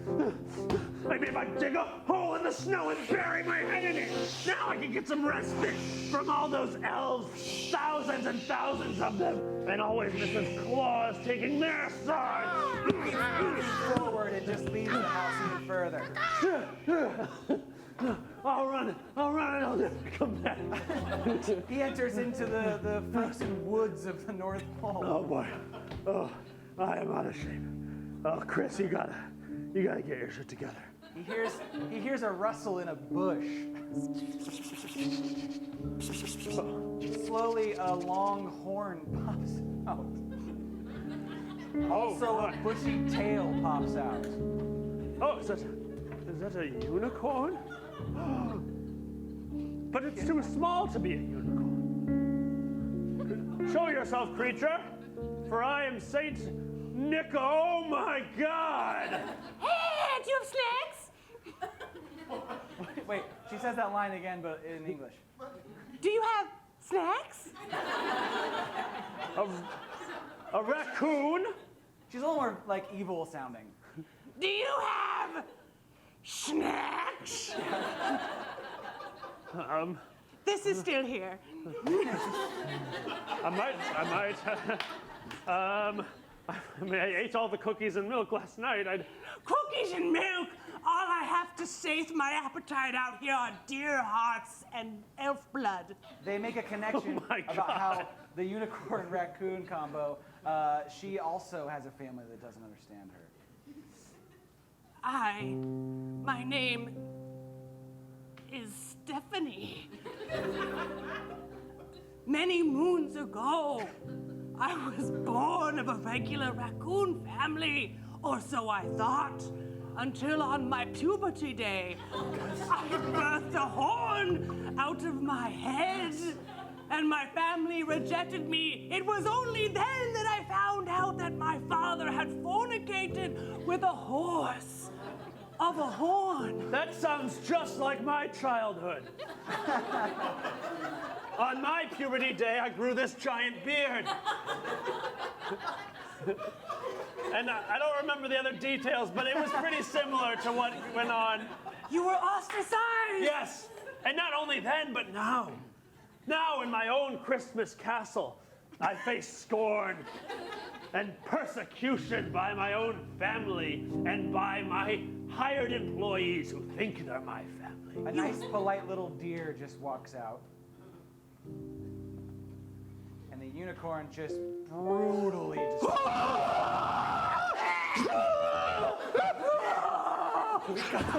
Maybe if I dig a hole in the snow and bury my head in it, now I can get some respite from all those elves, thousands and thousands of them, and always Mrs. Claus taking their side. Forward and just leaves the house even further. I'll run, and I'll never come back. He enters into the frozen woods of the North Pole. Oh boy, oh, I am out of shape. Oh, Chris, you gotta get your shit together. He hears a rustle in a bush. Slowly, a long horn pops out. Also, a bushy tail pops out. Oh, is that a unicorn? But it's too small to be a unicorn. Show yourself, creature, for I am Saint Nico, oh my God! Hey, do you have snacks? Wait, she says that line again, but in English. Do you have snacks? A raccoon? She's a little more like evil sounding. Do you have snacks? This is still here. I might. I mean, I ate all the cookies and milk last night. Cookies and milk. All I have to say my appetite out here are deer hearts and elf blood. They make a connection my about how God. the unicorn raccoon combo. She also has a family that doesn't understand her. My name is Stephanie. Many moons ago, I was born of a regular raccoon family, or so I thought, until on my puberty day, I birthed a horn out of my head, and my family rejected me. It was only then that I found out that my father had fornicated with a horse of a horn. That sounds just like my childhood. On my puberty day, I grew this giant beard. And I don't remember the other details, but it was pretty similar to what went on. You were ostracized! Yes, and not only then, but now. Now in my own Christmas castle, I face scorn and persecution by my own family and by my hired employees who think they're my family. A nice, polite little deer just walks out. And the unicorn just brutally just...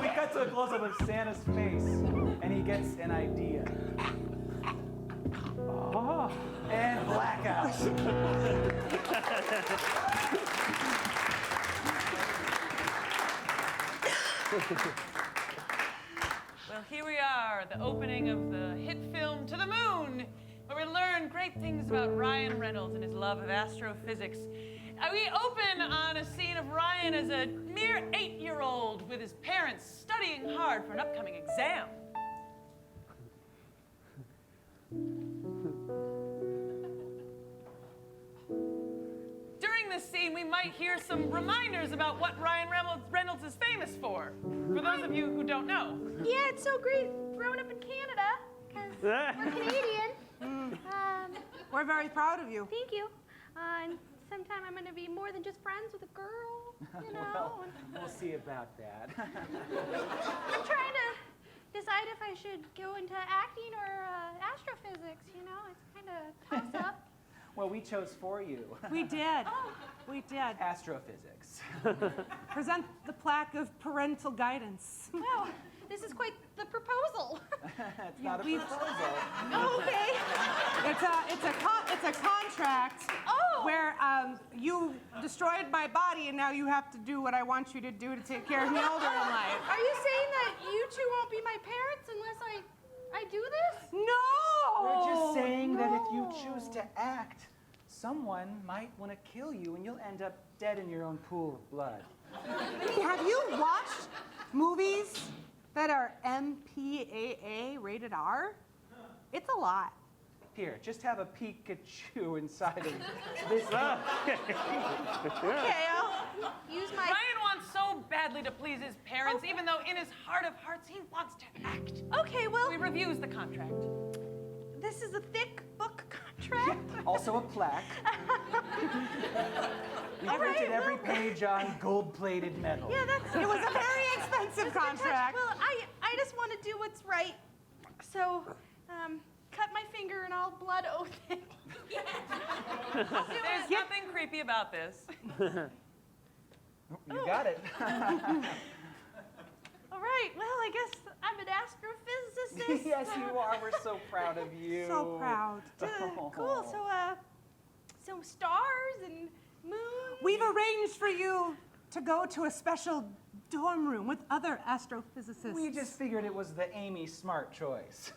we cut to a close-up of Santa's face, and he gets an idea. Oh. And blackout. Well, here we are, the opening of the hit film To the Moon, where we learn great things about Ryan Reynolds and his love of astrophysics. We open on a scene of Ryan as a mere 8-year-old with his parents studying hard for an upcoming exam. During this scene, we might hear some reminders about what Ryan Reynolds is famous for those of you who don't know. Yeah, it's so great growing up in Canada, because we're Canadian. We're very proud of you. Thank you. And sometime I'm going to be more than just friends with a girl, you know. Well, we'll see about that. I'm trying to decide if I should go into acting or astrophysics, you know. It's kind of toss-up. Well, we chose for you. We did. We did. Astrophysics. Present the plaque of parental guidance. Wow, this is quite the proposal. It's not a proposal. Okay. It's a contract where you destroyed my body and now you have to do what I want you to do to take care of me older in life. Are you saying that you two won't be my parents unless I do this? No! We're just saying that if you choose to act, someone might want to kill you and you'll end up dead in your own pool of blood. I mean, have you watched movies that are MPAA rated R? It's a lot. Here, just have a Pikachu inside of this. Okay, I'll use my... Ryan wants so badly to please his parents, even though in his heart of hearts he wants to act. Okay, well, He reviews the contract. this is a thick book contract. Also a plaque. We printed every page on gold-plated metal. Yeah, that's... It was a very expensive contract. Well, I just want to do what's right. So, cut my finger and I'll blood oath it. There's nothing creepy about this. You got it. All right, well, I guess I'm an astrophysicist. Yes, you are. We're so proud of you. So proud. Cool, so stars and moons. We've arranged for you to go to a special dorm room with other astrophysicists. We just figured it was the Amy Smart choice.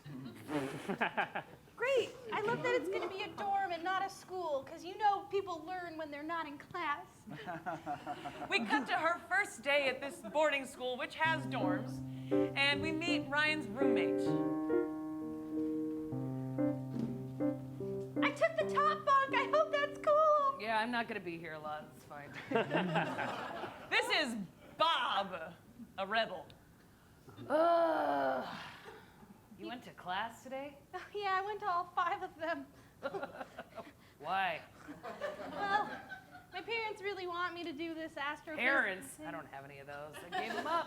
Great. I love that it's going to be a dorm and not a school, because you know people learn when they're not in class. We cut to her first day at this boarding school, which has dorms, and we meet Ryan's roommate. I took the top bunk. I hope that's cool. Yeah, I'm not gonna be here a lot. It's fine. This is Bob, a rebel. You went to class today? Oh, yeah, I went to all 5 of them. Why? Well, my parents really want me to do this astrophysics. Parents? I don't have any of those. I gave them up.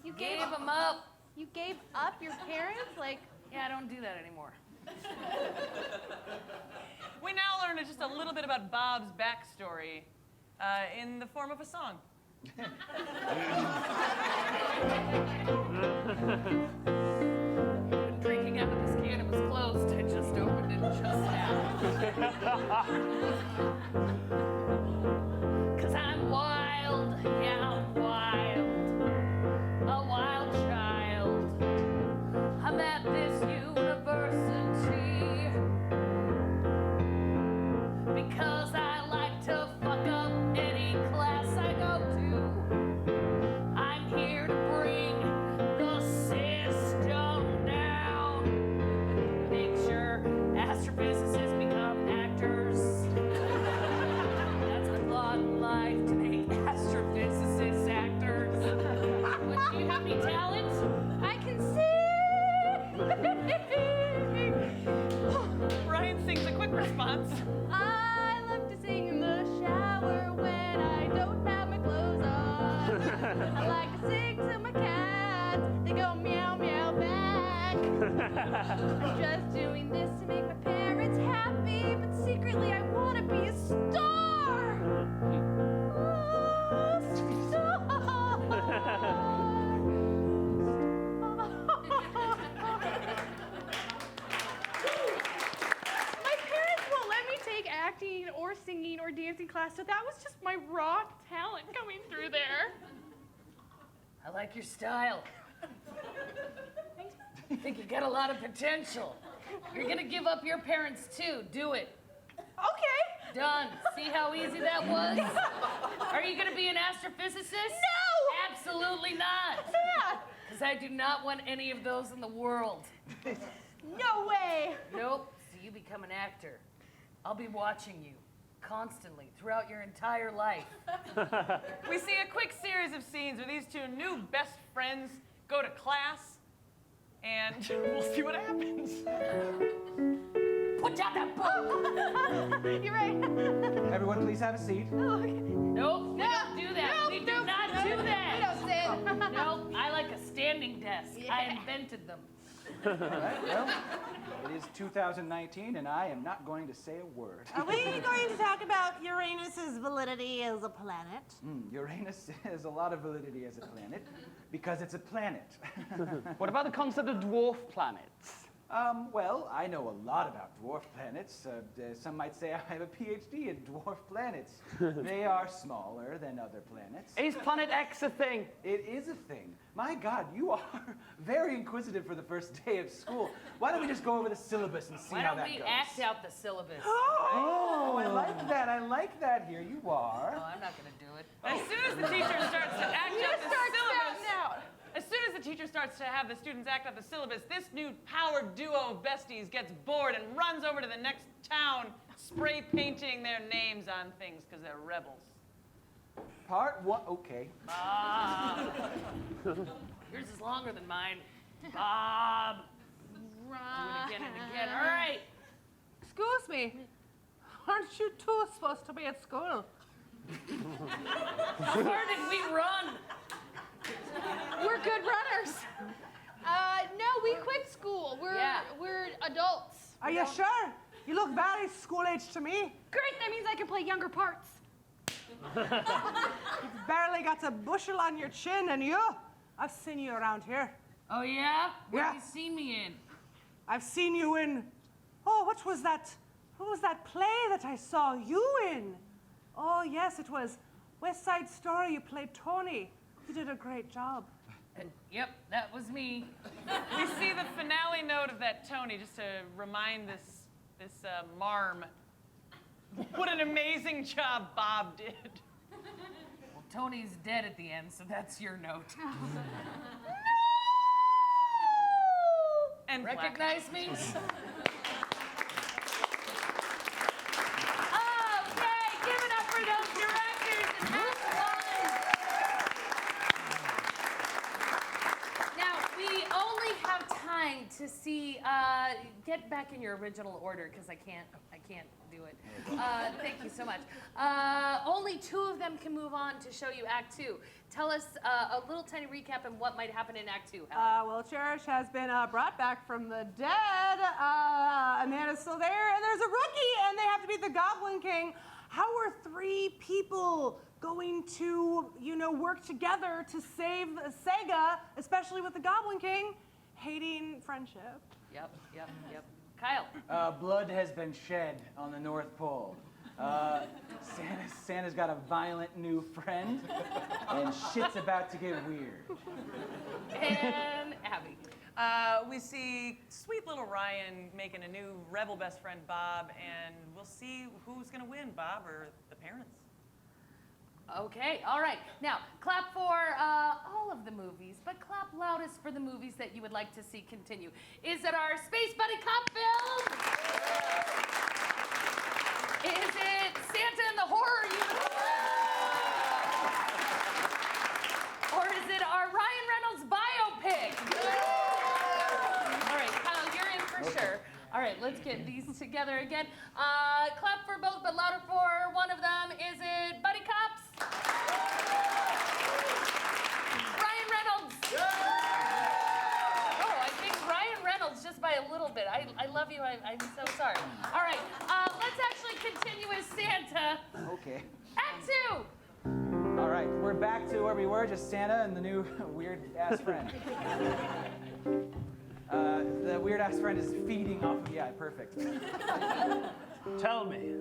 You Gave them up. You gave up your parents? Like, Yeah, I don't do that anymore. We now learn just a little bit about Bob's backstory in the form of a song. Been drinking out of this can. It was closed. I just opened it just now. 'Cause I'm wild. Yeah, I'm wild. A wild child. I'm at this university because I like to fuck up any class I go to. I'm here to bring the system down. Make sure astrophysicists become actors. That's my lot in life, to make astrophysicists actors. What, do you have any talent? I can sing! Ryan sings a quick response. I love to sing in the shower when I don't have my clothes on. I like to sing to my cats. They go meow, meow back. I'm just doing this to make my parents happy, but secretly I want to be a star. My parents won't let me take acting or singing or dancing class, so that was just my raw talent coming through there. I like your style. I think you got a lot of potential. You're gonna give up your parents too. Do it. Okay. Done. See how easy that was? Are you gonna be an astrophysicist? No! Absolutely not. Yeah. Because I do not want any of those in the world. No way. Nope. So you become an actor. I'll be watching you constantly throughout your entire life. We see a quick series of scenes where these two new best friends go to class, and we'll see what happens. Put down that book! You're right. Everyone, please have a seat. Oh, okay. Nope, we don't do that. We do not do We that. don't sit. Nope, I like a standing desk. I invented them. All right, well, it is 2019, and I am not going to say a word. Are we going to talk about Uranus's validity as a planet? Uranus has a lot of validity as a planet because it's a planet. What about the concept of dwarf planets? Well, I know a lot about dwarf planets. Some might say I have a PhD in dwarf planets. They are smaller than other planets. Is Planet X a thing? It is a thing. My God, you are very inquisitive for the first day of school. Why don't we just go over the syllabus and see Why how don't that we goes? act out the syllabus? Oh, I like that. I like that. Here you are. Oh, I'm not gonna do it. As soon as the teacher starts to act You out just the start syllabus, spouting out. as soon as the teacher starts to have the students act out the syllabus, this new power duo of besties gets bored and runs over to the next town, spray painting their names on things because they're rebels. Part one. Okay. Yours is longer than mine. Bob. Do it again and again. All right. Excuse me. Aren't you two supposed to be at school? How far did we run? We're good runners. No, we quit school. We're adults. Are you sure? You look very school age to me. Great, that means I can play younger parts. You've barely got a bushel on your chin, and you? I've seen you around here. Oh, yeah? What Yeah. have you seen me in? I've seen you in. Oh, what was that? What was that play that I saw you in? Oh, yes, it was West Side Story. You played Tony. You did a great job. Yep, that was me. We see the finale note of that Tony, just to remind this marm what an amazing job Bob did. Well, Tony's dead at the end, so that's your note. And Recognize me? To see, get back in your original order because I can't do it. Thank you so much. Only 2 of them can move on to show you Act 2. Tell us a little tiny recap and what might happen in Act 2. Well, Cherish has been brought back from the dead. Amanda's still there, and there's a rookie, and they have to beat the Goblin King. How are 3 people going to, work together to save Sega, especially with the Goblin King? Hating friendship. Yep. Kyle. Blood has been shed on the North Pole. Santa's got a violent new friend, and shit's about to get weird. And Abby. We see sweet little Ryan making a new rebel best friend, Bob, and we'll see who's going to win, Bob or the parents. Okay, all right. Now, clap for all of the movies, but clap loudest for the movies that you would like to see continue. Is it our Space Buddy Cop film? Is it Santa and the Horror Unicorn? Or is it our Ryan Reynolds biopic? All right, Kyle, you're in for sure. All right, let's get these together again. Clap for both, but louder for one of them. Is it Buddy Cops? Ryan Reynolds. Oh, I think Ryan Reynolds just by a little bit. I love you. I'm so sorry. All right, let's actually continue with Santa. Okay. Act 2. All right, we're back to where we were, just Santa and the new weird-ass friend. The weird-ass friend is feeding off of, perfect. Tell me,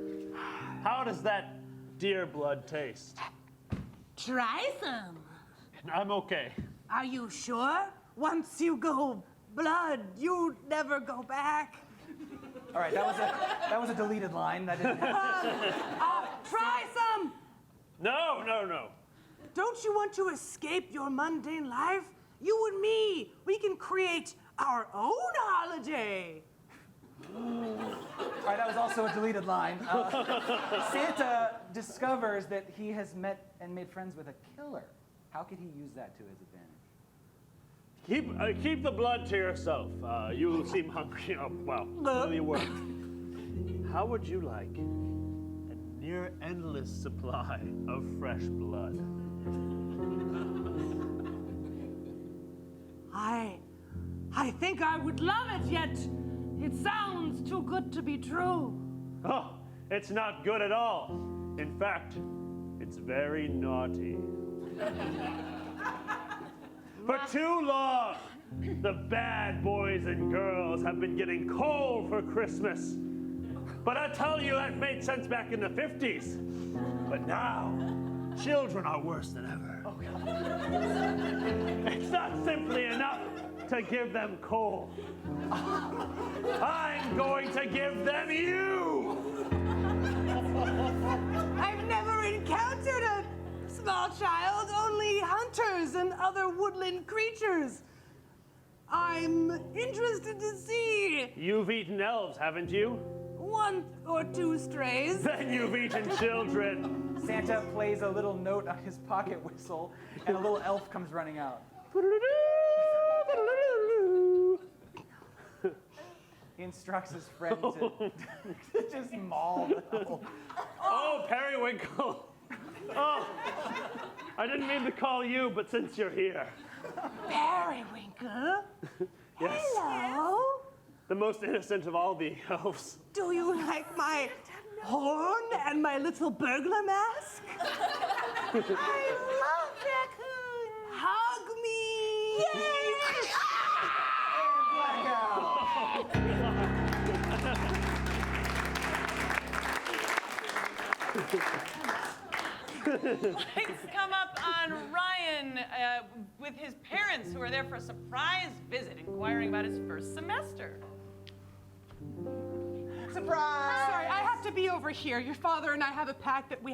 how does that deer blood taste? Try some. I'm okay. Are you sure? Once you go blood, you never go back. All right, that was a deleted line. That didn't happen. Try some. No. Don't you want to escape your mundane life? You and me, we can create our own holiday. All right, that was also a deleted line. Santa discovers that he has met and made friends with a killer. How could he use that to his advantage? Keep the blood to yourself. You seem hungry. Really worked. How would you like a near endless supply of fresh blood? I think I would love it, yet it sounds too good to be true. Oh, it's not good at all. In fact, it's very naughty. For too long, the bad boys and girls have been getting coal for Christmas. But I tell you, that made sense back in the 50s. But now, children are worse than ever. Oh, God. It's not simply enough to give them coal. I'm going to give them you! I've never encountered a small child, only hunters and other woodland creatures. I'm interested to see. You've eaten elves, haven't you? 1 or 2 strays. Then you've eaten children. Santa plays a little note on his pocket whistle, and a little elf comes running out. He instructs his friend to just maul the elf. Oh, Periwinkle. Oh, I didn't mean to call you, but since you're here. Periwinkle? Yes. Hello? The most innocent of all the elves. Do you like my horn and my little burglar mask? I love raccoons. Hug me. Yay! Lights come up on Ryan with his parents parents who are there for a surprise visit inquiring about his first semester. Surprise! Sorry, I have to be over here. Your father and I have a pact that we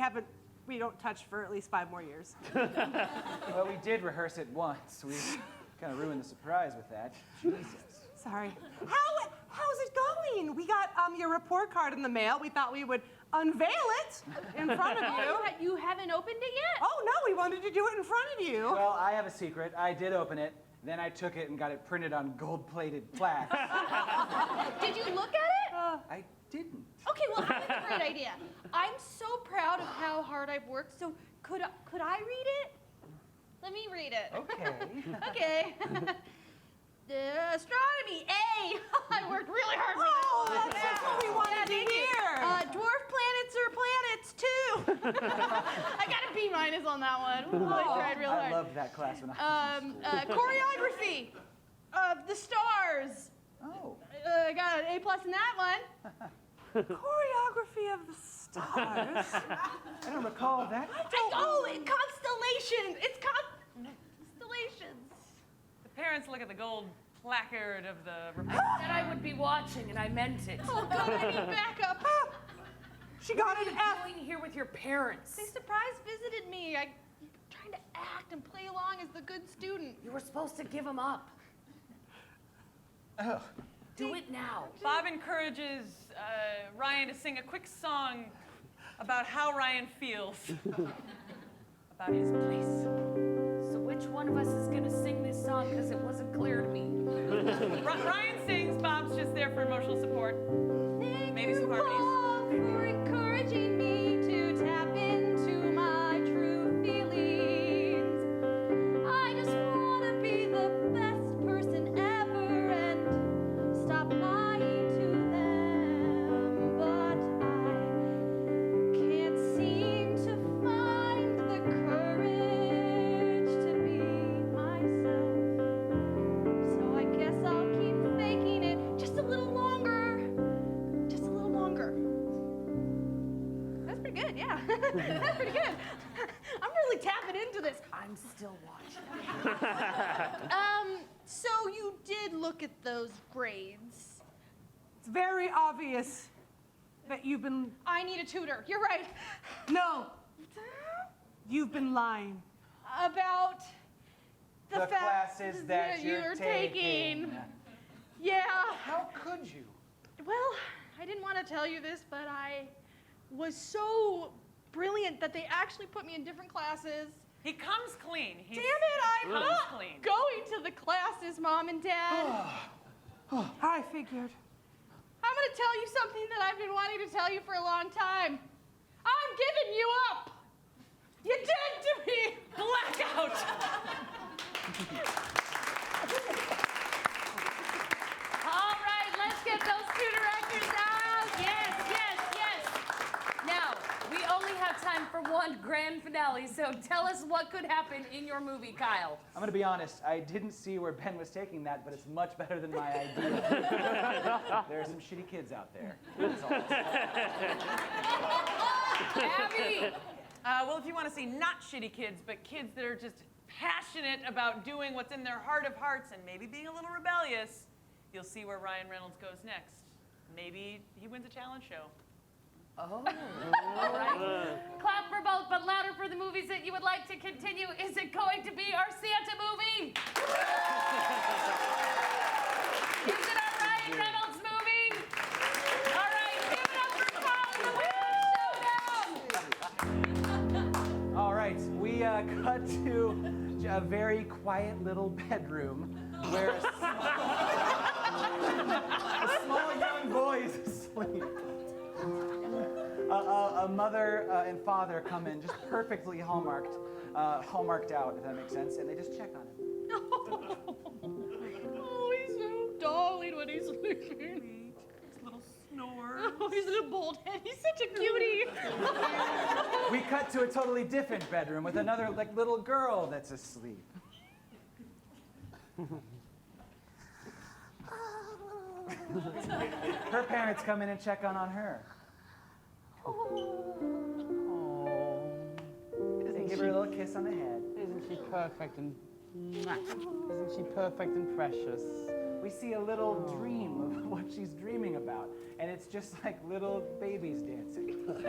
don't touch for at least 5 more years. Well, we did rehearse it once. We kind of ruined the surprise with that. Jesus. Sorry. How's it going? We got your report card in the mail. We thought we would unveil it in front of you. You haven't opened it yet? Oh, no, we wanted to do it in front of you. Well, I have a secret. I did open it. Then I took it and got it printed on gold-plated plaques. Did you look at it? I didn't. Okay, well, I have a great idea. I'm so proud of how hard I've worked, so could I read it? Let me read it. Okay. Okay. Astronomy, A. I worked really hard for that one. That's what we wanted to hear. Dwarf planets are planets, too. I got a B- on that one. Ooh, I tried real hard. I loved that class when I was Choreography of the stars. Oh. I got an A+ in that one. Choreography of the stars. I don't recall that. Constellations. It's constellations. The parents look at the gold placard of the I said I would be watching, and I meant it. Oh, God, I need backup. She got an What F. are you doing here with your parents? They surprise visited me. I'm trying to act and play along as the good student. You were supposed to give them up. Oh. Do it now. Bob encourages Ryan to sing a quick song about how Ryan feels about his place. So which one of us is going to sing this song? Because it wasn't clear to me. Ryan sings, Bob's just there for emotional support. Maybe some harmonies. Bob, for encouraging me to tap into my true feelings. I just want to be the best person ever and stop lying to them. But I can't seem to find the courage to be myself. So I guess I'll keep faking it just a little longer. Just a little longer. That's pretty good, yeah. That's pretty good. I'm really tapping into this. I'm still watching. So you did look at those grades. It's very obvious that you've been. I need a tutor. You're right. No. You've been lying. About the The fact classes that you're taking. Yeah. How could you? Well, I didn't want to tell you this, but I was so brilliant that they actually put me in different classes. He comes clean. Damn it, I'm comes not clean. going to the classes, Mom and Dad. I figured. I'm going to tell you something that I've been wanting to tell you for a long time. I'm giving you up. You did to me. Blackout! All right, let's get those two directors out. Yes, yes, yes. Now, we only have time for one grand finale, so tell us what could happen in your movie, Kyle. I'm gonna be honest, I didn't see where Ben was taking that, but it's much better than my idea. There are some shitty kids out there. That's all. Abby! Well, if you want to see not shitty kids, but kids that are just passionate about doing what's in their heart of hearts and maybe being a little rebellious, you'll see where Ryan Reynolds goes next. Maybe he wins a talent show. Oh. All right. Clap for both, but louder for the movies that you would like to continue. Is it going to be our Santa movie? Is it our Ryan Reynolds movie? All right, give it up for Showdown! All right, we cut to a very quiet little bedroom where a small young boy is asleep. A mother and father come in, just perfectly hallmarked out, if that makes sense, and they just check on him. Oh, he's so darling when he's sleeping. His little snore. Oh, he's a bald head. He's such a cutie. We cut to a totally different bedroom with another little girl that's asleep. Her parents come in and check on her. Oh, They give her a little kiss on the head. isn't she perfect and Mwah. Isn't she perfect and precious? We see a little dream of what she's dreaming about, and it's just like little babies dancing. Don't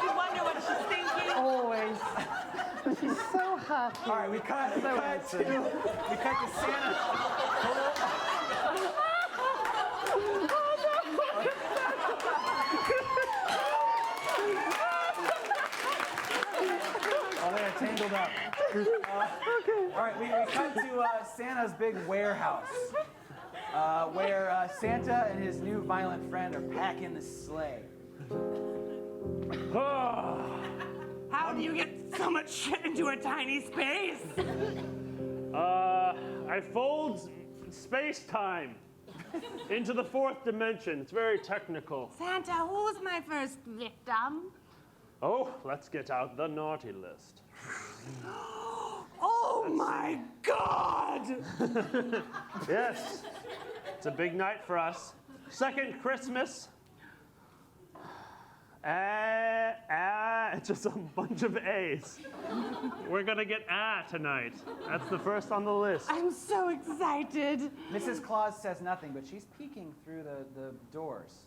you wonder what she's thinking? Always. She's so happy. All right, we cut to Santa. Oh, they're tangled up. All right, we cut to Santa's big warehouse, where Santa and his new violent friend are packing the sleigh. How do you get so much shit into a tiny space? I fold space-time into the fourth dimension. It's very technical. Santa, who was my first victim? Oh, let's get out the naughty list. Oh my God! Yes, it's a big night for us. Second Christmas. It's just a bunch of A's. We're gonna get tonight. That's the first on the list. I'm so excited. Mrs. Claus says nothing, but she's peeking through the doors.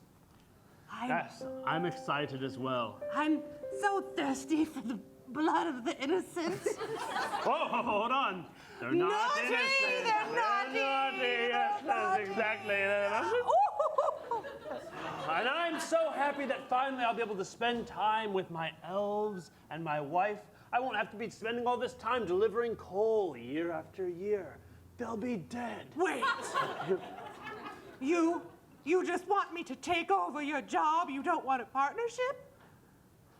Yes, I'm excited as well. I'm so thirsty for the blood of the innocent. Oh, hold on. They're not Naughty, innocent. they're naughty, Yes, that's exactly it. And I'm so happy that finally I'll be able to spend time with my elves and my wife. I won't have to be spending all this time delivering coal year after year. They'll be dead. Wait. You just want me to take over your job? You don't want a partnership?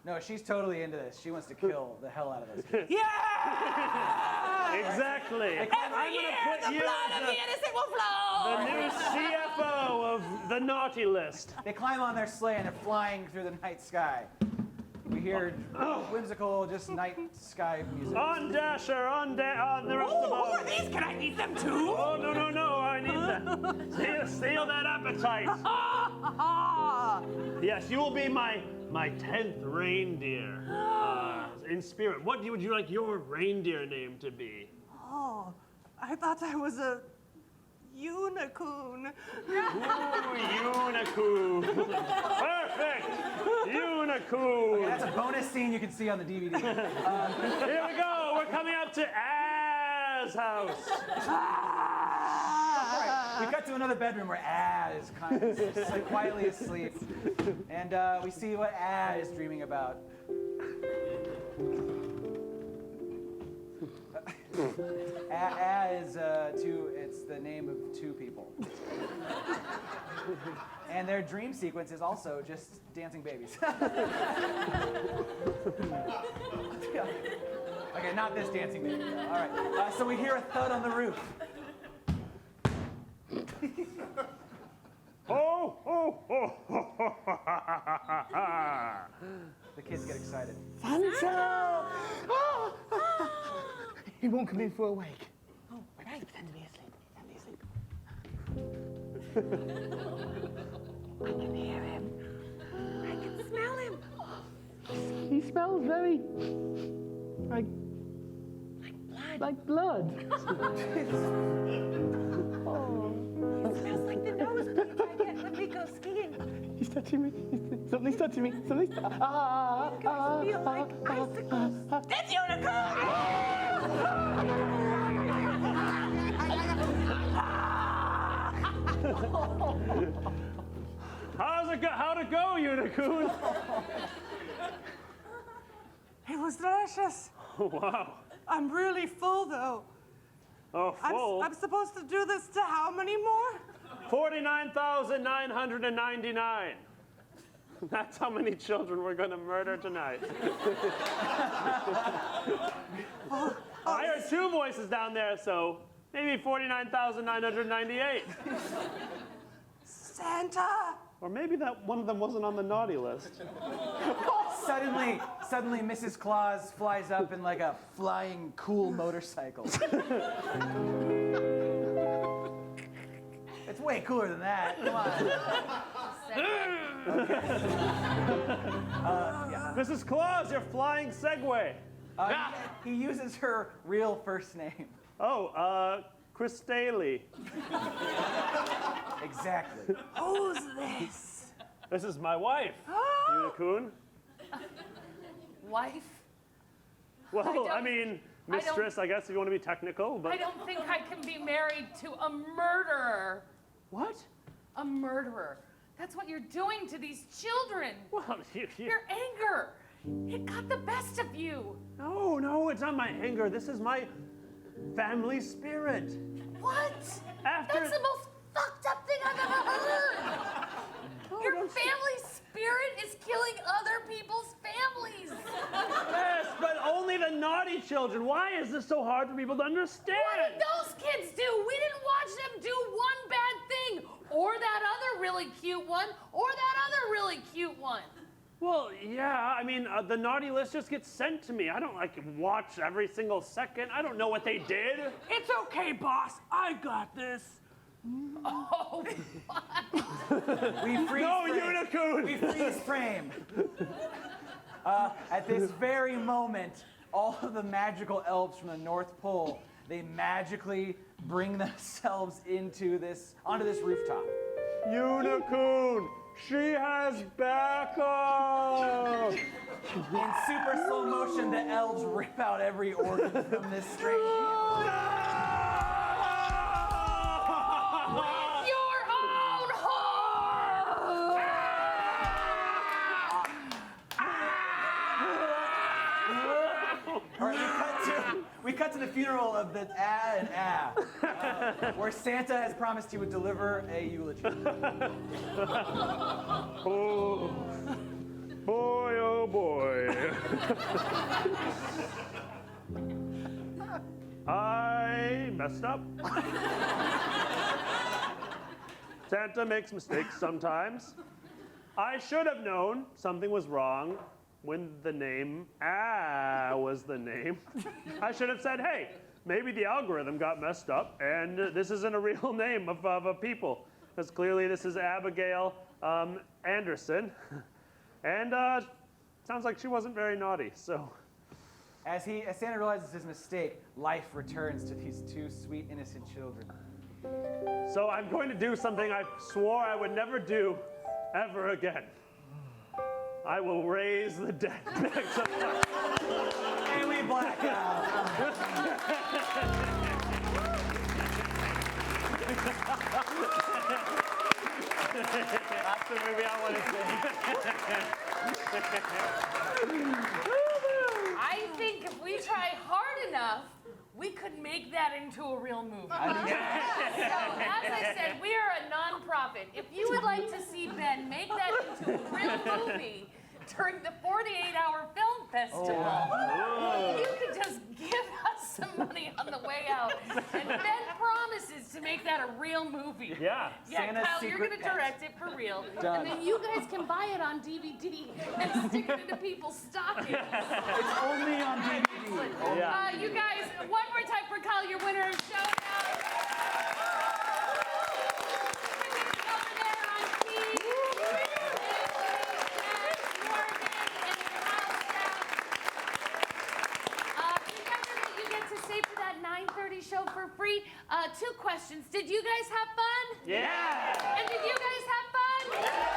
No, she's totally into this. She wants to kill the hell out of those kids. Yeah! Exactly. Every year, the blood of the innocent will flow! The new CFO of the naughty list. They climb on their sleigh and they're flying through the night sky. We hear whimsical, just night sky music. On Dasher, on the rest of Who them. are these? Can I eat them too? Oh, no, I need that. Seal that appetite. Yes, you will be my 10th reindeer in spirit. What would you like your reindeer name to be? Oh, I thought I was a unicorn. Ooh, unicorn. Perfect. Unicorn. Okay, that's a bonus scene you can see on the DVD. Here we go. We're coming up to A's house. We cut to another bedroom where Ad is kind of like quietly asleep. And we see what Ad is dreaming about. Ad is it's the name of two people. And their dream sequence is also just dancing babies. Okay, not this dancing baby. All right. So we hear a thud on the roof. The kids get excited. Santa! He won't come in for a wake. Oh, right. Pretend to be asleep. Pretend to be asleep. I can hear him. I can smell him. He smells very like blood. Oh, he smells like the nose bleed I get when we go skiing. He's touching me. Something's touching me. You guys feel like icicles. It's unicorn! How'd it go, unicorn? It was delicious. Oh, wow. I'm really full, though. Oh, full? I'm supposed to do this to how many more? 49,999. That's how many children we're going to murder tonight. I heard two voices down there, so maybe 49,998. Santa! Or maybe that one of them wasn't on the naughty list. Suddenly, Mrs. Claus flies up in like a flying cool motorcycle. It's way cooler than that. Come on. Mrs. Claus, your flying Segway. He uses her real first name. Oh, Chris Staley. Exactly. Who's this? This is my wife, Unicoon. Wife? Well, I mean, mistress, I guess, if you want to be technical, but... I don't think I can be married to a murderer. What? A murderer. That's what you're doing to these children. Well, Your anger. It got the best of you. No, it's not my anger. This is my family spirit. What? After... That's the most fucked up thing I've ever heard. Your family spirit is killing other people's families. Yes, but only the naughty children. Why is this so hard for people to understand? What did those kids do? We didn't watch them do one bad thing, or that other really cute one, or that other really cute one. Well, yeah, I mean, the naughty list just gets sent to me. I don't, watch every single second. I don't know what they did. It's okay, boss. I got this. Oh, We freeze No, frame. Unicoon! We freeze frame. At this very moment, all of the magical elves from the North Pole, they magically bring themselves onto this rooftop. Unicoon! She has backup! In super slow motion, the elves rip out every organ from this strange animal. your own heart! All right, we cut to the funeral of the where Santa has promised he would deliver a eulogy. Oh, boy, oh boy. I messed up. Santa makes mistakes sometimes. I should have known something was wrong when the name was the name. I should have said, hey, maybe the algorithm got messed up and this isn't a real name of a people. Because clearly this is Abigail Anderson. And sounds like she wasn't very naughty, so. As Santa realizes his mistake, life returns to these two sweet, innocent children. So I'm going to do something I swore I would never do ever again. I will raise the dead back to life. And we black out. That's the movie I want to see. I think if we try hard enough, we could make that into a real movie. So, as I said, we are a nonprofit. If you would like to see Ben make that into a real movie during the 48-hour film festival, you could just give us some money on the way out. And Ben promises to make that a real movie. Yeah. Yeah, Santa's Kyle, you're secret going to pet. direct it for real. Done. And then you guys can buy it on DVD and stick it into people's stockings. It's only on DVD. Yeah. You guys, one more time for Kyle, your winner of Showdown. Over there on keys. Remember that you get to stay for that 9:30 show for free. 2 questions. Did you guys have fun? Yeah. And did you guys have fun?